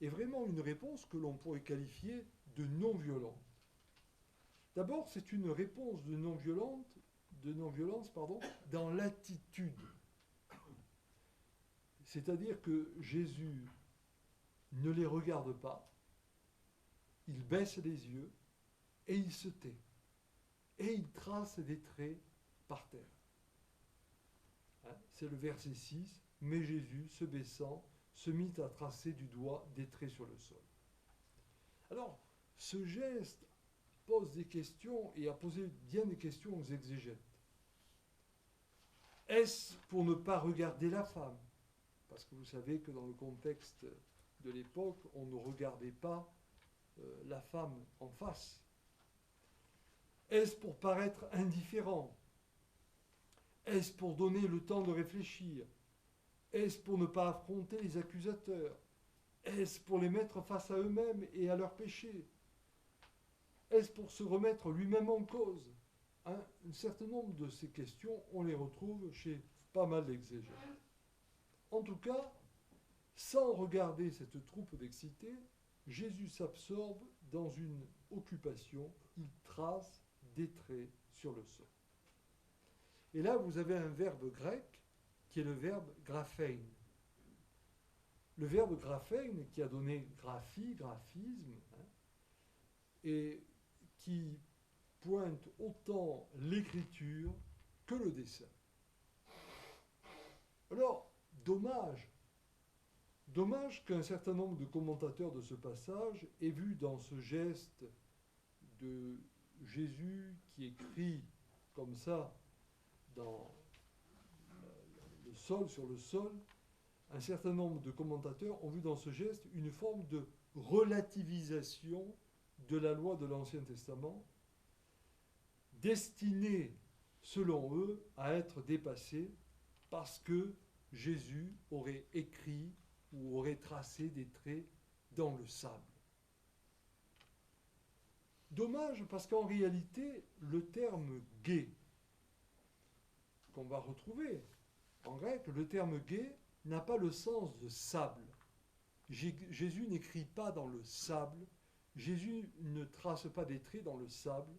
est vraiment une réponse que l'on pourrait qualifier de non-violente. D'abord, c'est une réponse de non-violence, dans l'attitude. C'est-à-dire que Jésus ne les regarde pas, il baisse les yeux et il se tait. Et il trace des traits par terre. C'est le verset 6. mais Jésus, se baissant, se mit à tracer du doigt des traits sur le sol. Alors, ce geste pose des questions et a posé bien des questions aux exégètes. Est-ce pour ne pas regarder la femme? Parce que vous savez que dans le contexte de l'époque, on ne regardait pas la femme en face. Est-ce pour paraître indifférent? Est-ce pour donner le temps de réfléchir? Est-ce pour ne pas affronter les accusateurs? Est-ce pour les mettre face à eux-mêmes et à leurs péchés? Est-ce pour se remettre lui-même en cause? Un certain nombre de ces questions, on les retrouve chez pas mal d'exégètes. En tout cas, sans regarder cette troupe d'excités, Jésus s'absorbe dans une occupation, il trace des traits sur le sol. Et là, vous avez un verbe grec qui est le verbe graphein. Le verbe graphein qui a donné graphie, graphisme, et qui pointe autant l'écriture que le dessin. Alors, dommage qu'un certain nombre de commentateurs de ce passage aient vu dans ce geste de Jésus qui écrit comme ça dans le sol, sur le sol, un certain nombre de commentateurs ont vu dans ce geste une forme de relativisation de la loi de l'Ancien Testament, destinée, selon eux, à être dépassée parce que Jésus aurait écrit ou aurait tracé des traits dans le sable. Dommage parce qu'en réalité, le terme « gué » qu'on va retrouver en grec, le terme « gué » n'a pas le sens de sable. Jésus n'écrit pas dans le sable, Jésus ne trace pas des traits dans le sable,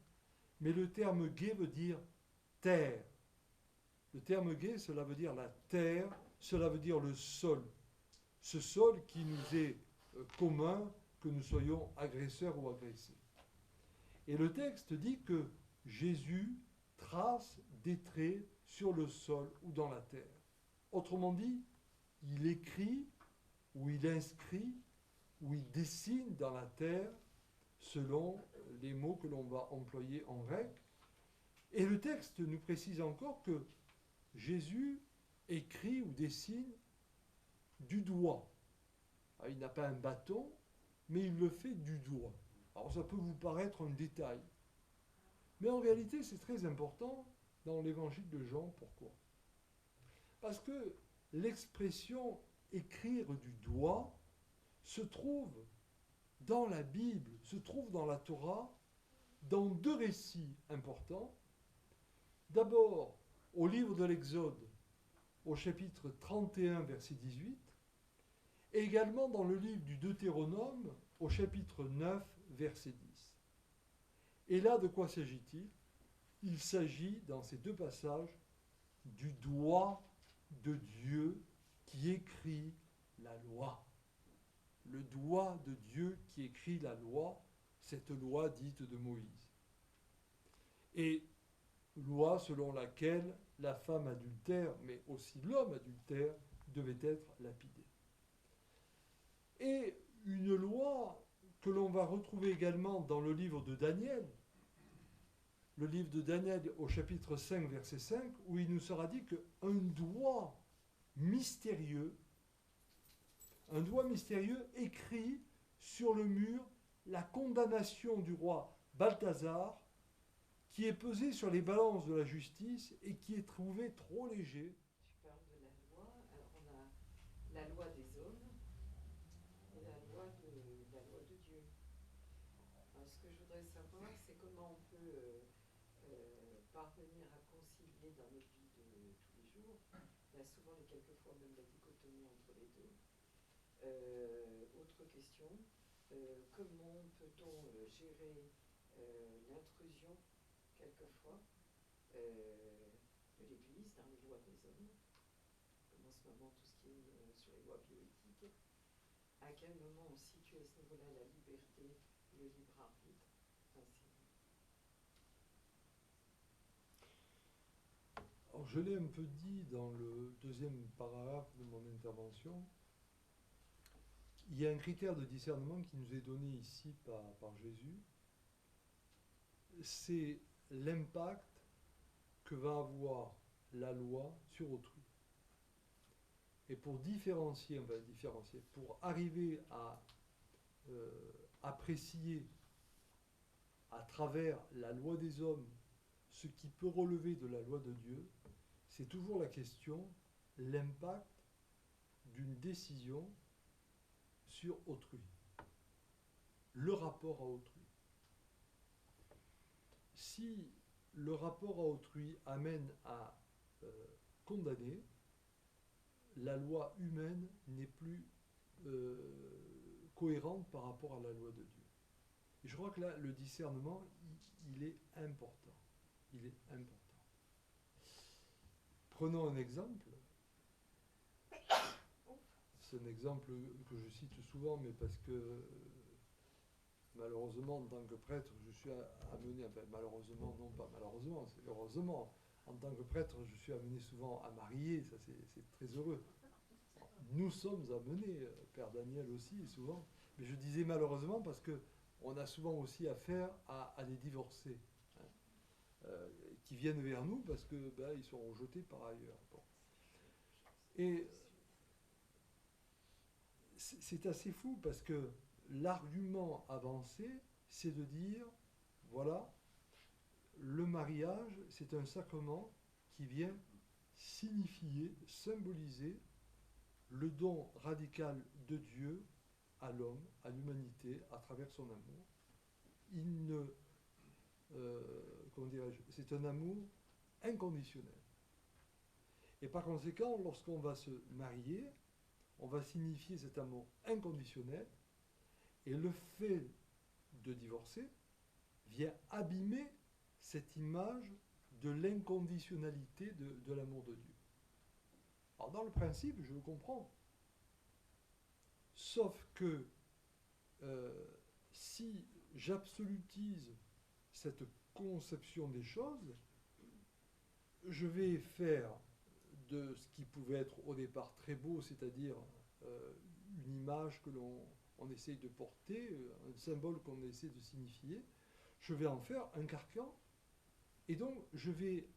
mais le terme « gué » veut dire « terre ». Le terme « gué », cela veut dire la terre, cela veut dire le sol. Ce sol qui nous est commun, que nous soyons agresseurs ou agressés. Et le texte dit que Jésus trace des traits sur le sol ou dans la terre. Autrement dit, il écrit, ou il inscrit, ou il dessine dans la terre, selon les mots que l'on va employer en grec. Et le texte nous précise encore que Jésus écrit ou dessine du doigt. Alors, il n'a pas un bâton, mais il le fait du doigt. Alors ça peut vous paraître un détail, mais en réalité c'est très important dans l'évangile de Jean. Pourquoi? Parce que l'expression écrire du doigt se trouve dans la Bible, se trouve dans la Torah, dans deux récits importants. D'abord, au livre de l'Exode, au chapitre 31, verset 18, et également dans le livre du Deutéronome, au chapitre 9, verset 10. Et là, de quoi s'agit-il? Il s'agit, dans ces deux passages, du doigt de Dieu qui écrit la loi. Le doigt de Dieu qui écrit la loi, cette loi dite de Moïse. Et loi selon laquelle la femme adultère, mais aussi l'homme adultère, devait être lapidé. Et une loi que l'on va retrouver également dans le livre de Daniel, le livre de Daniel au chapitre 5, verset 5, où il nous sera dit qu'un doigt mystérieux écrit sur le mur la condamnation du roi Balthazar, qui est pesé sur les balances de la justice et qui est trouvé trop léger.
Tu parles de la loi, alors on a la loi des hommes et la loi de Dieu. Alors ce que je voudrais savoir, c'est comment on peut parvenir à concilier dans notre vie de tous les jours. Il y a souvent et quelquefois même la dichotomie entre les deux. Autre question, comment peut-on gérer l'intrusion quelquefois de l'Église dans les lois des hommes, comme en ce moment tout ce qui est sur les lois bioéthiques? À quel moment on situe à ce niveau-là la liberté, le libre arbitre? Enfin,
Alors, je l'ai un peu dit dans le deuxième paragraphe de mon intervention. Il y a un critère de discernement qui nous est donné ici par Jésus. C'est l'impact que va avoir la loi sur autrui. Et pour différencier, pour arriver à apprécier à travers la loi des hommes ce qui peut relever de la loi de Dieu, c'est toujours la question, l'impact d'une décision sur autrui, le rapport à autrui. Si le rapport à autrui amène à condamner, la loi humaine n'est plus cohérente par rapport à la loi de Dieu. Et je crois que là, le discernement, il est important. Il est important. Prenons un exemple. C'est un exemple que je cite souvent, mais parce que malheureusement, en tant que prêtre, je suis amené, malheureusement, non pas malheureusement, c'est heureusement, en tant que prêtre, je suis amené souvent à marier, ça c'est très heureux. Nous sommes amenés, Père Daniel aussi, souvent, mais je disais malheureusement parce qu'on a souvent aussi affaire à des divorcés, hein, qui viennent vers nous parce que ils sont rejetés par ailleurs. Bon. Et c'est assez fou parce que l'argument avancé, c'est de dire, voilà, le mariage, c'est un sacrement qui vient signifier, symboliser le don radical de Dieu à l'homme, à l'humanité, à travers son amour. Il ne, comment dirais-je, c'est un amour inconditionnel. Et par conséquent, lorsqu'on va se marier, on va signifier cet amour inconditionnel, et le fait de divorcer vient abîmer cette image de l'inconditionnalité de l'amour de Dieu. Alors dans le principe, je le comprends. Sauf que si j'absolutise cette conception des choses, je vais faire de ce qui pouvait être au départ très beau, c'est-à-dire une image que l'on essaye de porter, un symbole qu'on essaie de signifier, je vais en faire un carcan, et donc je vais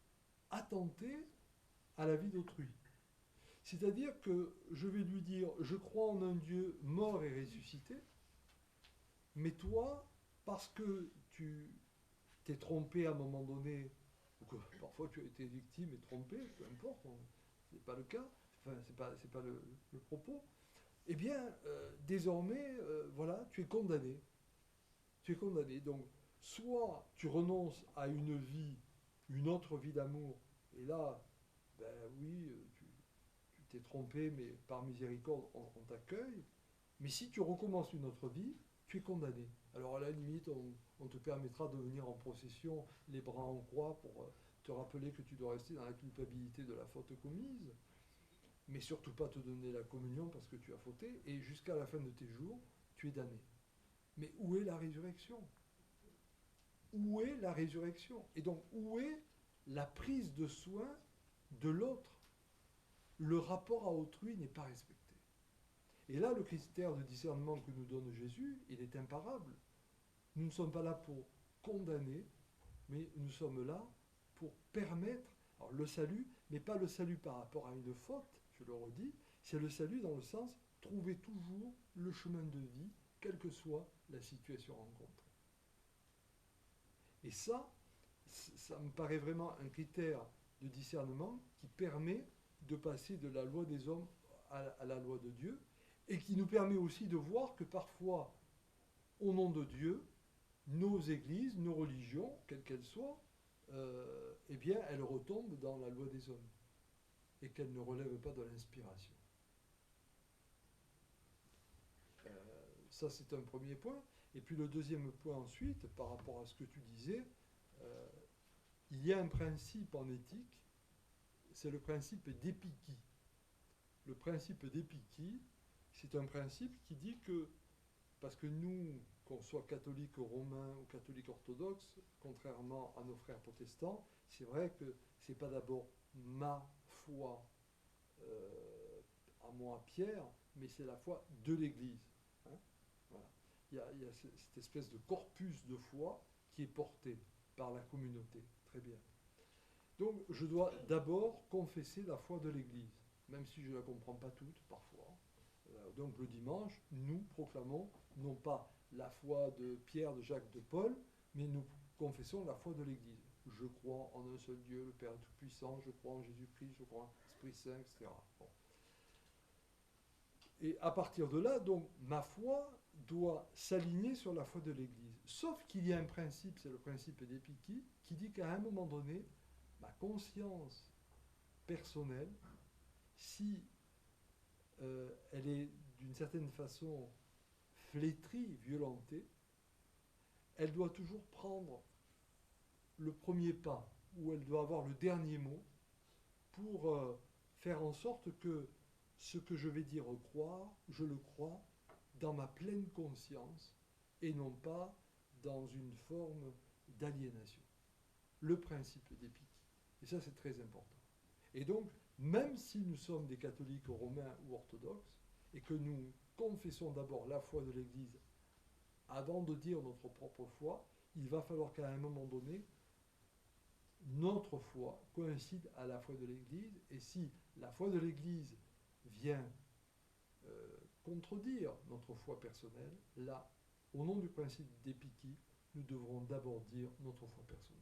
attenter à la vie d'autrui. C'est-à-dire que je vais lui dire, je crois en un Dieu mort et ressuscité, mais toi, parce que tu t'es trompé à un moment donné, ou que parfois tu as été victime et trompé, peu importe, ce n'est pas le cas, enfin, c'est pas le propos, eh bien, désormais, voilà, tu es condamné. Tu es condamné. Donc, soit tu renonces à une autre vie d'amour, et là, oui, tu t'es trompé, mais par miséricorde, on t'accueille. Mais si tu recommences une autre vie, tu es condamné. Alors à la limite, on te permettra de venir en procession, les bras en croix, pour te rappeler que tu dois rester dans la culpabilité de la faute commise, mais surtout pas te donner la communion parce que tu as fauté, et jusqu'à la fin de tes jours, tu es damné. Mais où est la résurrection ? Où est la résurrection ? Et donc, où est la prise de soin de l'autre ? Le rapport à autrui n'est pas respecté. Et là, le critère de discernement que nous donne Jésus, il est imparable. Nous ne sommes pas là pour condamner, mais nous sommes là pour permettre, alors le salut, mais pas le salut par rapport à une faute, je le redis, c'est le salut dans le sens trouver toujours le chemin de vie, quelle que soit la situation rencontrée. Et ça me paraît vraiment un critère de discernement qui permet de passer de la loi des hommes à la loi de Dieu, et qui nous permet aussi de voir que parfois, au nom de Dieu, nos églises, nos religions, quelles qu'elles soient, eh bien, elles retombent dans la loi des hommes, et qu'elles ne relèvent pas de l'inspiration. Ça, c'est un premier point. Et puis le deuxième point ensuite, par rapport à ce que tu disais, il y a un principe en éthique, c'est le principe d'épikie. Le principe d'épikie, c'est un principe qui dit que, parce que nous, qu'on soit catholique romain ou catholique orthodoxe, contrairement à nos frères protestants, c'est vrai que c'est pas d'abord ma foi à moi, Pierre, mais c'est la foi de l'Église. Hein. Voilà. Il y a cette espèce de corpus de foi qui est porté par la communauté. Très bien. Donc, je dois d'abord confesser la foi de l'Église, même si je ne la comprends pas toute, parfois. Donc, le dimanche, nous proclamons non pas la foi de Pierre, de Jacques, de Paul, mais nous confessons la foi de l'Église. Je crois en un seul Dieu, le Père Tout-Puissant, je crois en Jésus-Christ, je crois en l'Esprit Saint, etc. Bon. Et à partir de là, donc, ma foi doit s'aligner sur la foi de l'Église. Sauf qu'il y a un principe, c'est le principe d'Épicure, qui dit qu'à un moment donné, ma conscience personnelle, si elle est d'une certaine façon flétrie, violentée, elle doit toujours prendre le premier pas, ou elle doit avoir le dernier mot, pour faire en sorte que ce que je vais dire croire, je le crois dans ma pleine conscience, et non pas dans une forme d'aliénation. Le principe d'Épicure. Et ça, c'est très important. Et donc, même si nous sommes des catholiques romains ou orthodoxes, et que nous confessons d'abord la foi de l'Église avant de dire notre propre foi, il va falloir qu'à un moment donné, notre foi coïncide à la foi de l'Église, et si la foi de l'Église vient contredire notre foi personnelle, là, au nom du principe d'Épicure, nous devrons d'abord dire notre foi personnelle.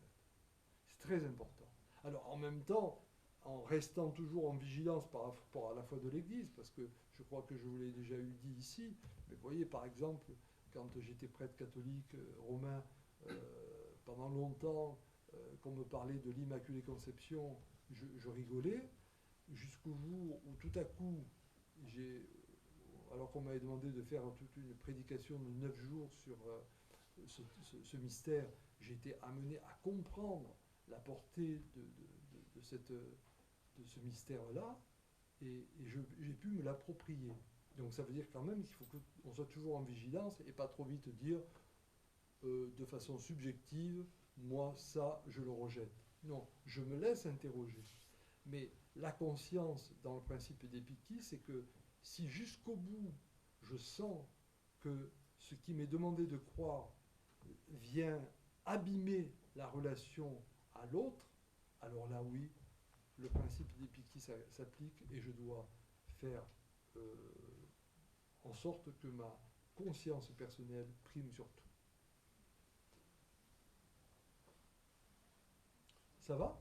C'est très important. Alors, en même temps, en restant toujours en vigilance par rapport à la foi de l'Église, parce que je crois que je vous l'ai déjà eu dit ici, mais vous voyez, par exemple, quand j'étais prêtre catholique romain, pendant longtemps, qu'on me parlait de l'Immaculée Conception, je rigolais, jusqu'au jour où tout à coup, alors qu'on m'avait demandé de faire toute une prédication de 9 jours sur ce mystère, j'ai été amené à comprendre la portée de ce mystère-là, et j'ai pu me l'approprier. Donc ça veut dire quand même qu'il faut qu'on soit toujours en vigilance et pas trop vite dire de façon subjective, moi ça je le rejette. Non, je me laisse interroger. Mais la conscience dans le principe d'Épicure, c'est que si jusqu'au bout je sens que ce qui m'est demandé de croire vient abîmer la relation à l'autre, alors là oui, le principe d'Épicure s'applique et je dois faire en sorte que ma conscience personnelle prime sur tout. Ça va ?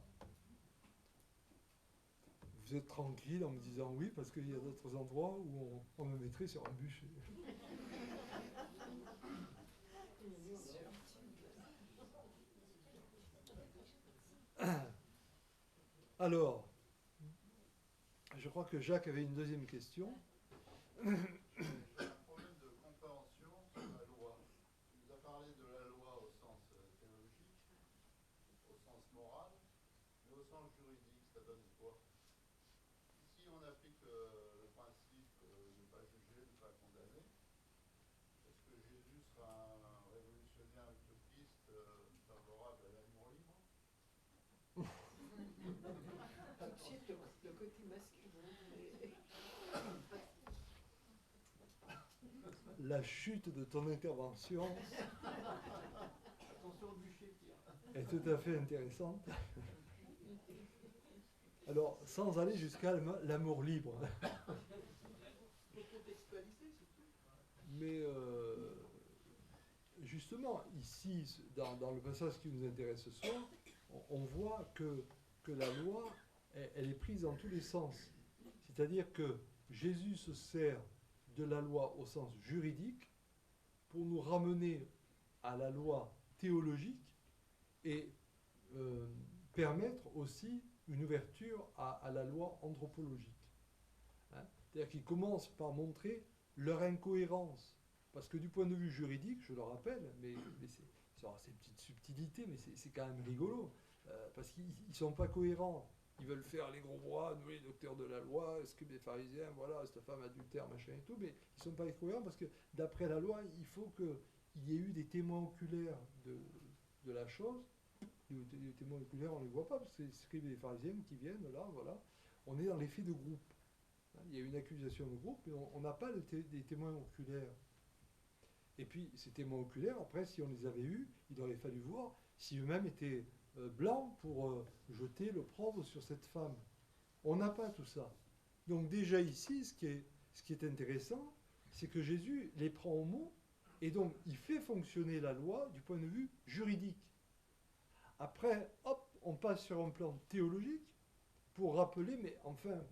Vous êtes tranquille en me disant oui, parce qu'il y a d'autres endroits où on me mettrait sur un bûcher. Alors, je crois que Jacques avait une deuxième question.
J'ai un problème de compréhension sur la loi. Tu nous as parlé de la loi au sens théologique, au sens moral, mais au sens juridique, ça donne quoi? Si on applique le principe ne pas juger, ne pas condamner, est-ce que Jésus sera un révolutionnaire utopiste favorable à l'amour libre?
Tout de suite, le côté masculin.
La chute de ton intervention
Attention au bûcher, Pierre.
est tout à fait intéressante. Alors, sans aller jusqu'à l'amour libre.
Il faut contextualiser, c'est tout.
Mais justement, ici, dans le passage qui nous intéresse ce soir, on voit que la loi, elle est prise dans tous les sens. C'est-à-dire que Jésus se sert de la loi au sens juridique pour nous ramener à la loi théologique et permettre aussi une ouverture à la loi anthropologique. Hein? C'est-à-dire qu'il commence par montrer leur incohérence. Parce que du point de vue juridique, je le rappelle, mais c'est une petite subtilité, mais c'est quand même rigolo, parce qu'ils ne sont pas cohérents. Ils veulent faire les gros bras, nous les docteurs de la loi, est-ce que les pharisiens, voilà, cette femme adultère, machin et tout, mais ils ne sont pas cohérents parce que d'après la loi, il faut il y ait eu des témoins oculaires de la chose. Les témoins oculaires, on ne les voit pas, parce que c'est les scribes et les pharisiens qui viennent là, voilà. On est dans l'effet de groupe. Il y a une accusation de groupe, mais on n'a pas des témoins oculaires. Et puis, ces témoins oculaires, après, si on les avait eus, il aurait fallu voir si eux-mêmes étaient blancs pour jeter l'opprobre sur cette femme. On n'a pas tout ça. Donc déjà ici, ce qui est intéressant, c'est que Jésus les prend au mot, et donc il fait fonctionner la loi du point de vue juridique. Après, hop, on passe sur un plan théologique pour rappeler, mais enfin,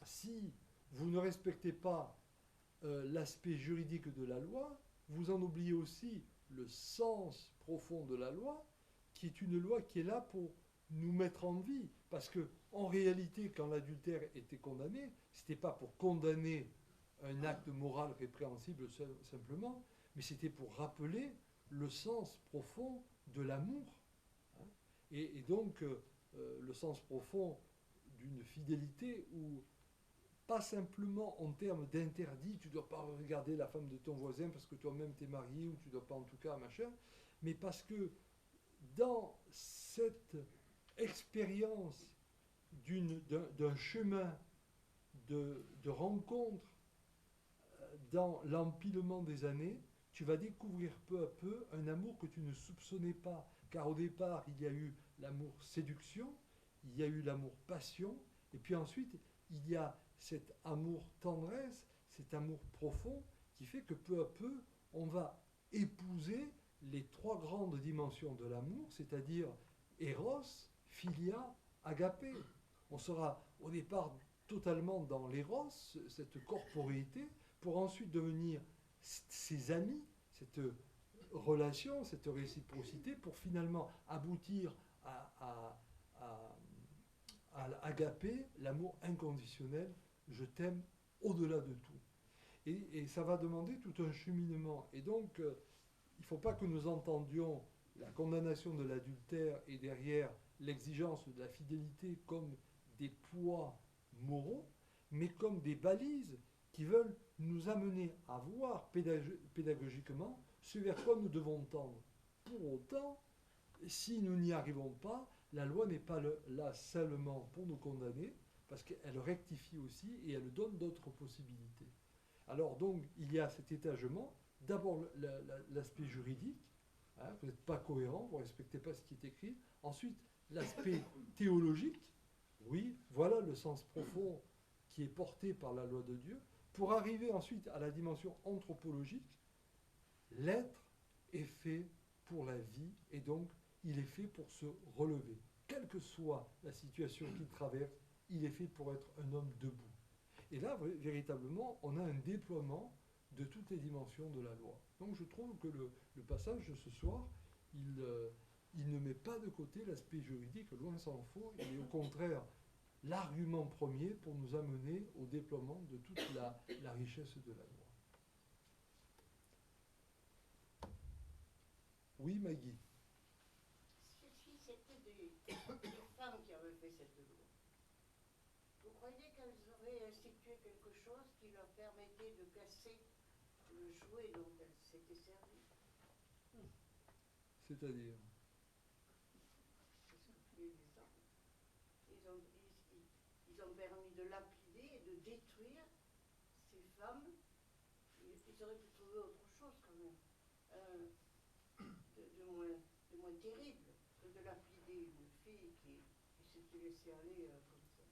si vous ne respectez pas l'aspect juridique de la loi, vous en oubliez aussi le sens profond de la loi, qui est une loi qui est là pour nous mettre en vie. Parce que, en réalité, quand l'adultère était condamné, ce n'était pas pour condamner un acte moral répréhensible simplement, mais c'était pour rappeler le sens profond de l'amour. Hein. Et donc, le sens profond d'une fidélité où, pas simplement en termes d'interdit, tu ne dois pas regarder la femme de ton voisin parce que toi-même t'es marié, ou tu ne dois pas en tout cas, machin, mais parce que dans cette expérience d'un chemin de rencontre dans l'empilement des années, tu vas découvrir peu à peu un amour que tu ne soupçonnais pas. Car au départ, il y a eu l'amour séduction, il y a eu l'amour passion, et puis ensuite, il y a cet amour tendresse, cet amour profond, qui fait que peu à peu, on va épouser les trois grandes dimensions de l'amour, c'est-à-dire Eros, Philia, Agapé. On sera au départ totalement dans l'Eros, cette corporéité, pour ensuite devenir ses amis, cette relation, cette réciprocité, pour finalement aboutir à l'agapé, l'amour inconditionnel, je t'aime au-delà de tout. Et ça va demander tout un cheminement. Et donc, il ne faut pas que nous entendions la condamnation de l'adultère et derrière l'exigence de la fidélité comme des poids moraux, mais comme des balises qui veulent nous amener à voir pédagogiquement ce vers quoi nous devons tendre. Pour autant, si nous n'y arrivons pas, la loi n'est pas là seulement pour nous condamner, parce qu'elle rectifie aussi et elle donne d'autres possibilités. Alors donc, il y a cet étagement, d'abord l'aspect juridique, hein, vous n'êtes pas cohérent, vous ne respectez pas ce qui est écrit. Ensuite, l'aspect théologique, oui, voilà le sens profond qui est porté par la loi de Dieu, pour arriver ensuite à la dimension anthropologique. L'être est fait pour la vie, et donc il est fait pour se relever. Quelle que soit la situation qu'il traverse, il est fait pour être un homme debout. Et là, véritablement, on a un déploiement de toutes les dimensions de la loi. Donc je trouve que le passage de ce soir, il ne met pas de côté l'aspect juridique, loin s'en faut, il est au contraire l'argument premier pour nous amener au déploiement de toute la richesse de la loi. Oui, Maggie.
Si c'était des femmes qui avaient fait cette loi, vous croyez qu'elles auraient institué quelque chose qui leur permettait de casser le jouet dont elles s'étaient servies?
C'est-à-dire
Parce que plus les hommes, ils ont permis de lapider et de détruire ces femmes. Ils auraient pu trouver autre chose quand même, de moins terrible que de lapider une fille qui s'était laissée aller comme ça.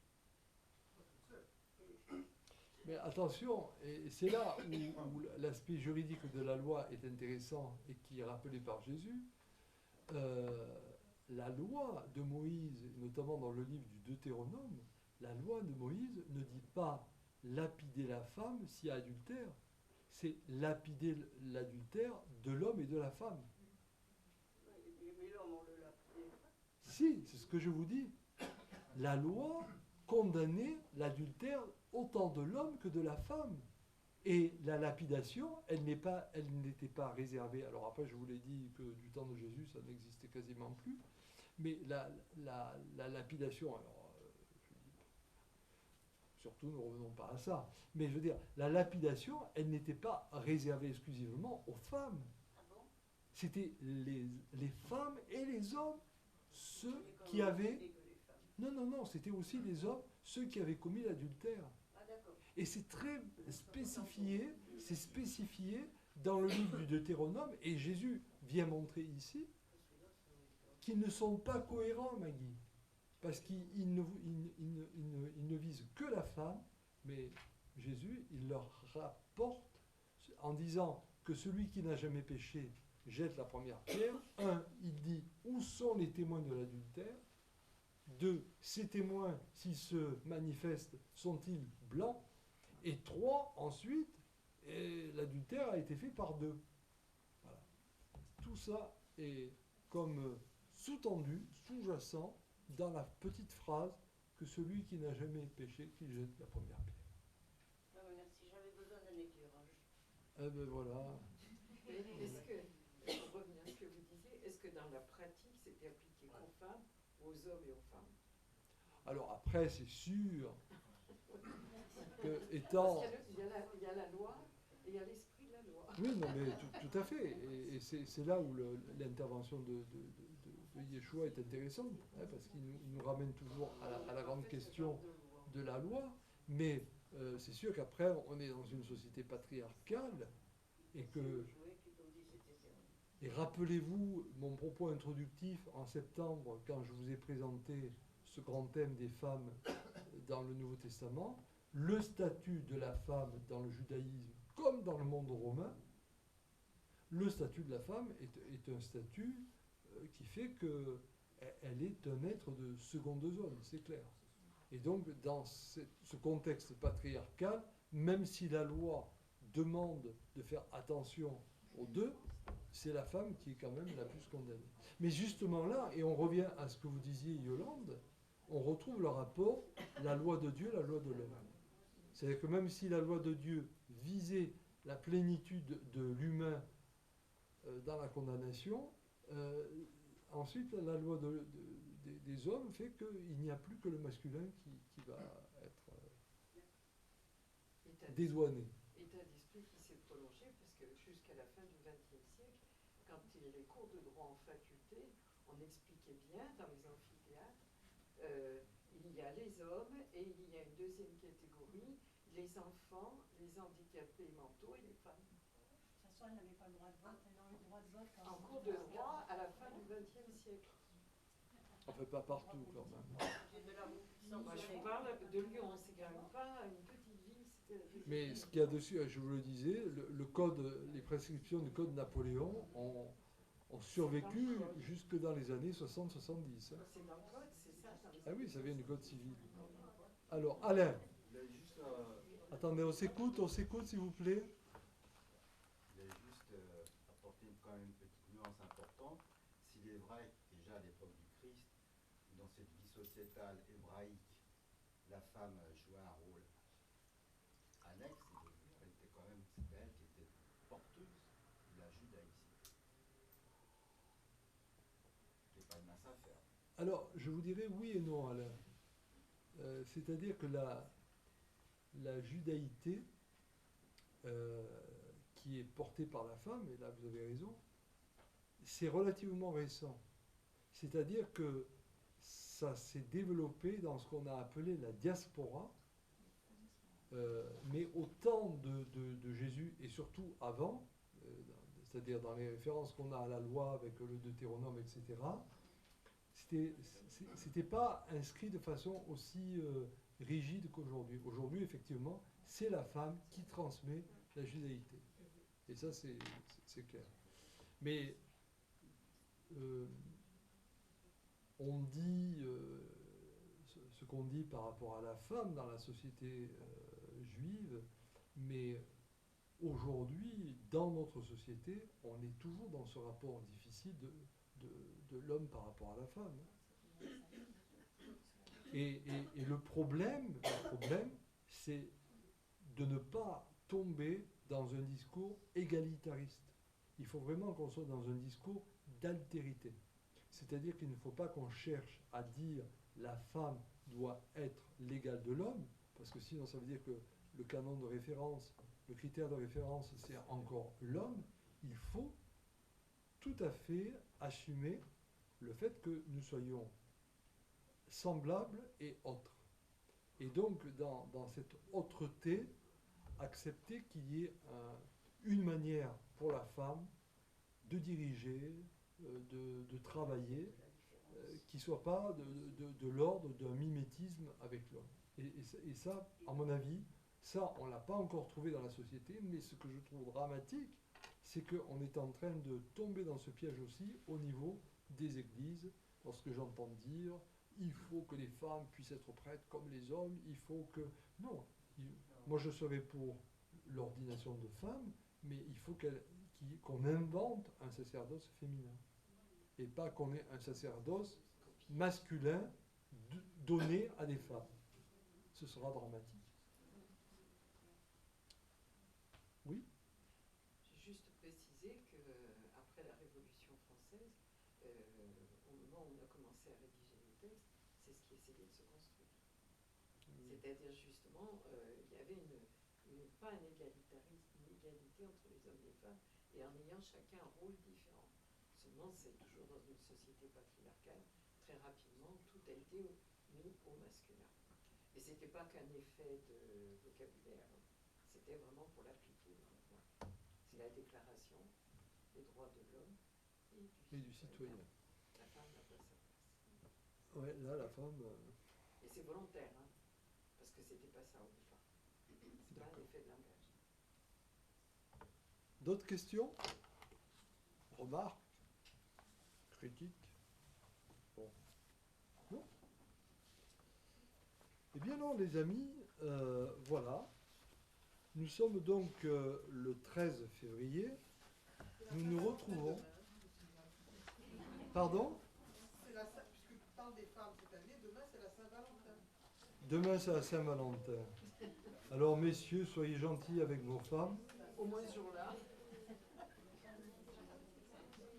Mais attention, et c'est là où l'aspect juridique de la loi est intéressant et qui est rappelé par Jésus. La loi de Moïse, notamment dans le livre du Deutéronome, la loi de Moïse ne dit pas lapider la femme s'il y a adultère, c'est lapider l'adultère de l'homme et de la femme.
Mais l'homme, on le lapidait pas.
Si, c'est ce que je vous dis. La loi condamnait l'adultère autant de l'homme que de la femme. Et la lapidation, elle n'était pas réservée. Alors après, je vous l'ai dit que du temps de Jésus, ça n'existait quasiment plus. Mais la lapidation, alors, surtout ne revenons pas à ça. Mais je veux dire, la lapidation, elle n'était pas réservée exclusivement aux femmes.
Ah
C'était les femmes et les hommes, ceux
C'est
qui
comme
avaient...
que les femmes.
Non, c'était aussi les hommes, ceux qui avaient commis l'adultère.
Ah d'accord.
Et c'est très spécifié, c'est spécifié dans le livre du Deutéronome, et Jésus vient montrer ici qu'ils ne sont pas cohérents, Maggie, parce qu'ils ne visent que la femme, mais Jésus, il leur rapporte en disant que celui qui n'a jamais péché jette la première pierre. Un, il dit où sont les témoins de l'adultère. Deux, ces témoins, s'ils se manifestent, sont-ils blancs? Et trois, ensuite, l'adultère a été fait par deux. Voilà. Tout ça est comme sous-tendu, sous-jacent, dans la petite phrase que celui qui n'a jamais péché, qu'il jette la première pierre.
Ah, mais merci, j'avais besoin d'un éclairage.
Eh ben voilà.
Et est-ce que, pour revenir à ce que vous disiez, est-ce que dans la pratique, c'était appliqué aux femmes, aux hommes et aux femmes?
Alors après, c'est sûr que étant...
Parce qu'il y a la loi et il y a l'esprit de la loi.
Oui, non, mais tout à fait. Et c'est là où l'intervention de Yeshua est intéressante, hein, parce qu'il nous ramène toujours à la grande question de la loi. Mais c'est sûr qu'après, on est dans une société patriarcale et que... Et rappelez-vous mon propos introductif en septembre, quand je vous ai présenté ce grand thème des femmes dans le Nouveau Testament, le statut de la femme dans le judaïsme comme dans le monde romain. Le statut de la femme est un statut qui fait qu'elle est un être de seconde zone, c'est clair. Et donc, dans ce contexte patriarcal, même si la loi demande de faire attention aux deux, c'est la femme qui est quand même la plus condamnée. Mais justement là, et on revient à ce que vous disiez, Yolande, on retrouve le rapport, la loi de Dieu, la loi de l'homme. C'est-à-dire que même si la loi de Dieu visait la plénitude de l'humain dans la condamnation, ensuite la loi des hommes fait qu'il n'y a plus que le masculin qui va être dédouané.
État d'esprit qui s'est prolongé, parce que jusqu'à la fin du XXe siècle, quand il y a les cours de droit en faculté, on expliquait bien dans les amphithéâtres, il y a les hommes et il y a une deuxième catégorie, les enfants, les handicapés mentaux et les femmes.
De toute façon, elle n'avait pas le droit de vote. Elle a eu le droit de vote
En cours de droit à la fin du XXe siècle.
Enfin, pas partout quand même.
Moi, je vous parle de Lyon, c'est quand même pas une petite ville.
Mais ce qu'il y a dessus, je vous le disais, le code, les prescriptions du code Napoléon ont survécu jusque dans les années 60-70. Hein.
C'est dans le code, c'est ça.
Ah oui, ça vient du code civil. Alors, Alain. Attendez, on s'écoute s'il vous plaît.
Je voulais juste apporter quand même une petite nuance importante. S'il est vrai que déjà à l'époque du Christ, dans cette vie sociétale hébraïque, la femme jouait un rôle annexe, elle était quand même, c'était elle qui était porteuse de la judaïcité. C'était pas une mince affaire.
Alors, je vous dirais oui et non, Alain. C'est-à-dire que la judaïté qui est portée par la femme, et là vous avez raison, c'est relativement récent. C'est-à-dire que ça s'est développé dans ce qu'on a appelé la diaspora, mais au temps de Jésus et surtout avant, c'est-à-dire dans les références qu'on a à la loi avec le Deutéronome, etc., c'était pas inscrit de façon aussi rigide qu'aujourd'hui. Aujourd'hui, effectivement, c'est la femme qui transmet la judaïté. Et ça, c'est clair. Mais on dit ce qu'on dit par rapport à la femme dans la société juive, mais aujourd'hui, dans notre société, on est toujours dans ce rapport difficile de l'homme par rapport à la femme. Et le problème, c'est de ne pas tomber dans un discours égalitariste. Il faut vraiment qu'on soit dans un discours d'altérité. C'est-à-dire qu'il ne faut pas qu'on cherche à dire la femme doit être l'égale de l'homme, parce que sinon ça veut dire que le canon de référence, le critère de référence, c'est encore l'homme. Il faut tout à fait assumer le fait que nous soyons semblables et autres. Et donc, dans cette autre-té, accepter qu'il y ait une manière pour la femme de diriger, de travailler, qui ne soit pas de l'ordre d'un mimétisme avec l'homme. Et ça, à mon avis, ça, on ne l'a pas encore trouvé dans la société, mais ce que je trouve dramatique, c'est qu'on est en train de tomber dans ce piège aussi au niveau des églises, lorsque j'entends dire il faut que les femmes puissent être prêtres comme les hommes, il faut que... Non, moi je serais pour l'ordination de femmes, mais il faut qu'on invente un sacerdoce féminin. Et pas qu'on ait un sacerdoce masculin donné à des femmes. Ce sera dramatique. Oui ?
J'ai juste précisé qu'après la Révolution française, au moment où on a commencé à rédiger les textes, c'est ce qui essayait de se construire. C'est-à-dire justement, il y avait pas une égalité entre les hommes et les femmes, et en ayant chacun un rôle différent. Seulement, c'est toujours dans une société patriarcale, très rapidement, tout a été mis au masculin. Et ce n'était pas qu'un effet de vocabulaire, hein. C'était vraiment pour l'appliquer. C'est la déclaration des droits de l'homme et du citoyen. La femme n'a pas sa place.
Ouais, là, la femme...
Et c'est volontaire, hein, parce que c'était pas ça au départ. C'est pas un effet de langage.
D'autres questions? Remarques? Critiques? Bon. Non? Eh bien non, les amis, voilà. Nous sommes donc le 13 février. Nous nous retrouvons... Pardon?
Puisque tu parles des femmes cette année, demain c'est la Saint-Valentin.
Demain c'est la Saint-Valentin. Alors messieurs, soyez gentils avec vos femmes.
Au moins ce jour-là.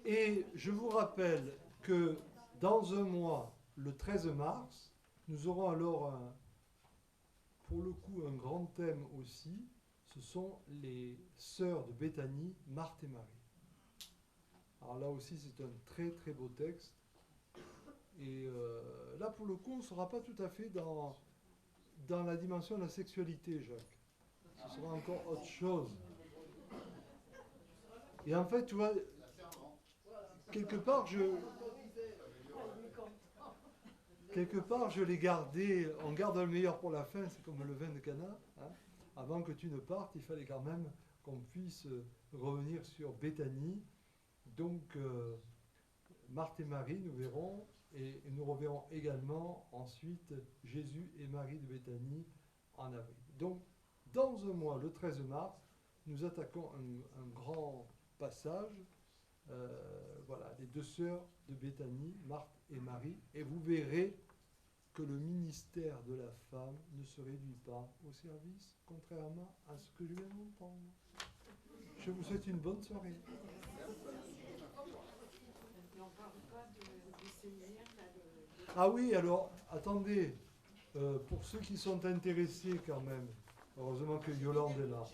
Et je vous rappelle que dans un mois, le 13 mars, nous aurons alors, pour le coup, un grand thème aussi. Ce sont les sœurs de Béthanie, Marthe et Marie. Alors là aussi, c'est un très très beau texte. Et là, pour le coup, on ne sera pas tout à fait dans la dimension de la sexualité, Jacques. Ce sera encore autre chose. Et en fait, tu vois, quelque part, je l'ai gardé. On garde le meilleur pour la fin, c'est comme le vin de Cana. Hein. Avant que tu ne partes, il fallait quand même qu'on puisse revenir sur Béthanie. Donc, Marthe et Marie, nous verrons, et nous reverrons également ensuite Jésus et Marie de Béthanie en avril. Donc, dans un mois, le 13 mars, nous attaquons un grand passage, voilà, les deux sœurs de Béthanie, Marthe et Marie, et vous verrez que le ministère de la femme ne se réduit pas au service, contrairement à ce que je viens d'entendre. Je vous souhaite une bonne soirée.
Mais on ne parle pas du séminaire.
Ah oui, alors, attendez, pour ceux qui sont intéressés quand même, heureusement que Yolande est là.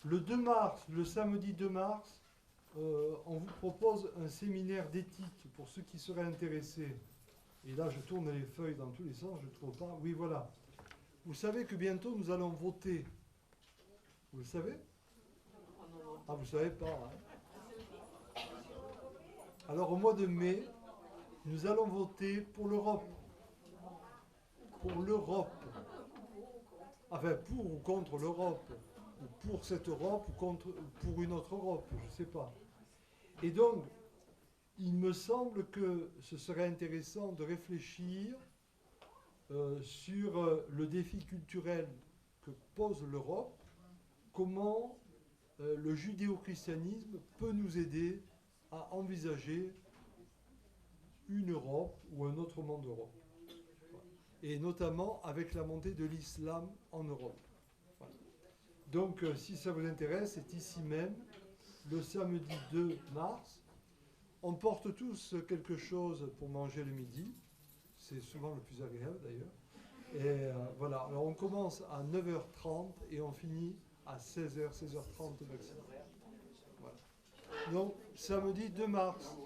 Le 2 mars, le samedi 2 mars, on vous propose un séminaire d'éthique pour ceux qui seraient intéressés. Et là, je tourne les feuilles dans tous les sens, je ne trouve pas. Oui, voilà. Vous savez que bientôt, nous allons voter. Vous le savez? Ah, vous ne savez pas, hein? Alors, au mois de mai, nous allons voter pour l'Europe. Pour l'Europe. Enfin, pour ou contre l'Europe. Ou pour cette Europe, ou pour une autre Europe, je ne sais pas. Et donc, il me semble que ce serait intéressant de réfléchir sur le défi culturel que pose l'Europe, comment le judéo-christianisme peut nous aider à envisager une Europe ou un autre monde d'Europe. Et notamment avec la montée de l'islam en Europe. Voilà. Donc, si ça vous intéresse, c'est ici même, le samedi 2 mars. On porte tous quelque chose pour manger le midi. C'est souvent le plus agréable d'ailleurs. Et voilà, alors on commence à 9h30 et on finit à 16h, 16h30 maximum. Voilà. Donc, samedi 2 mars.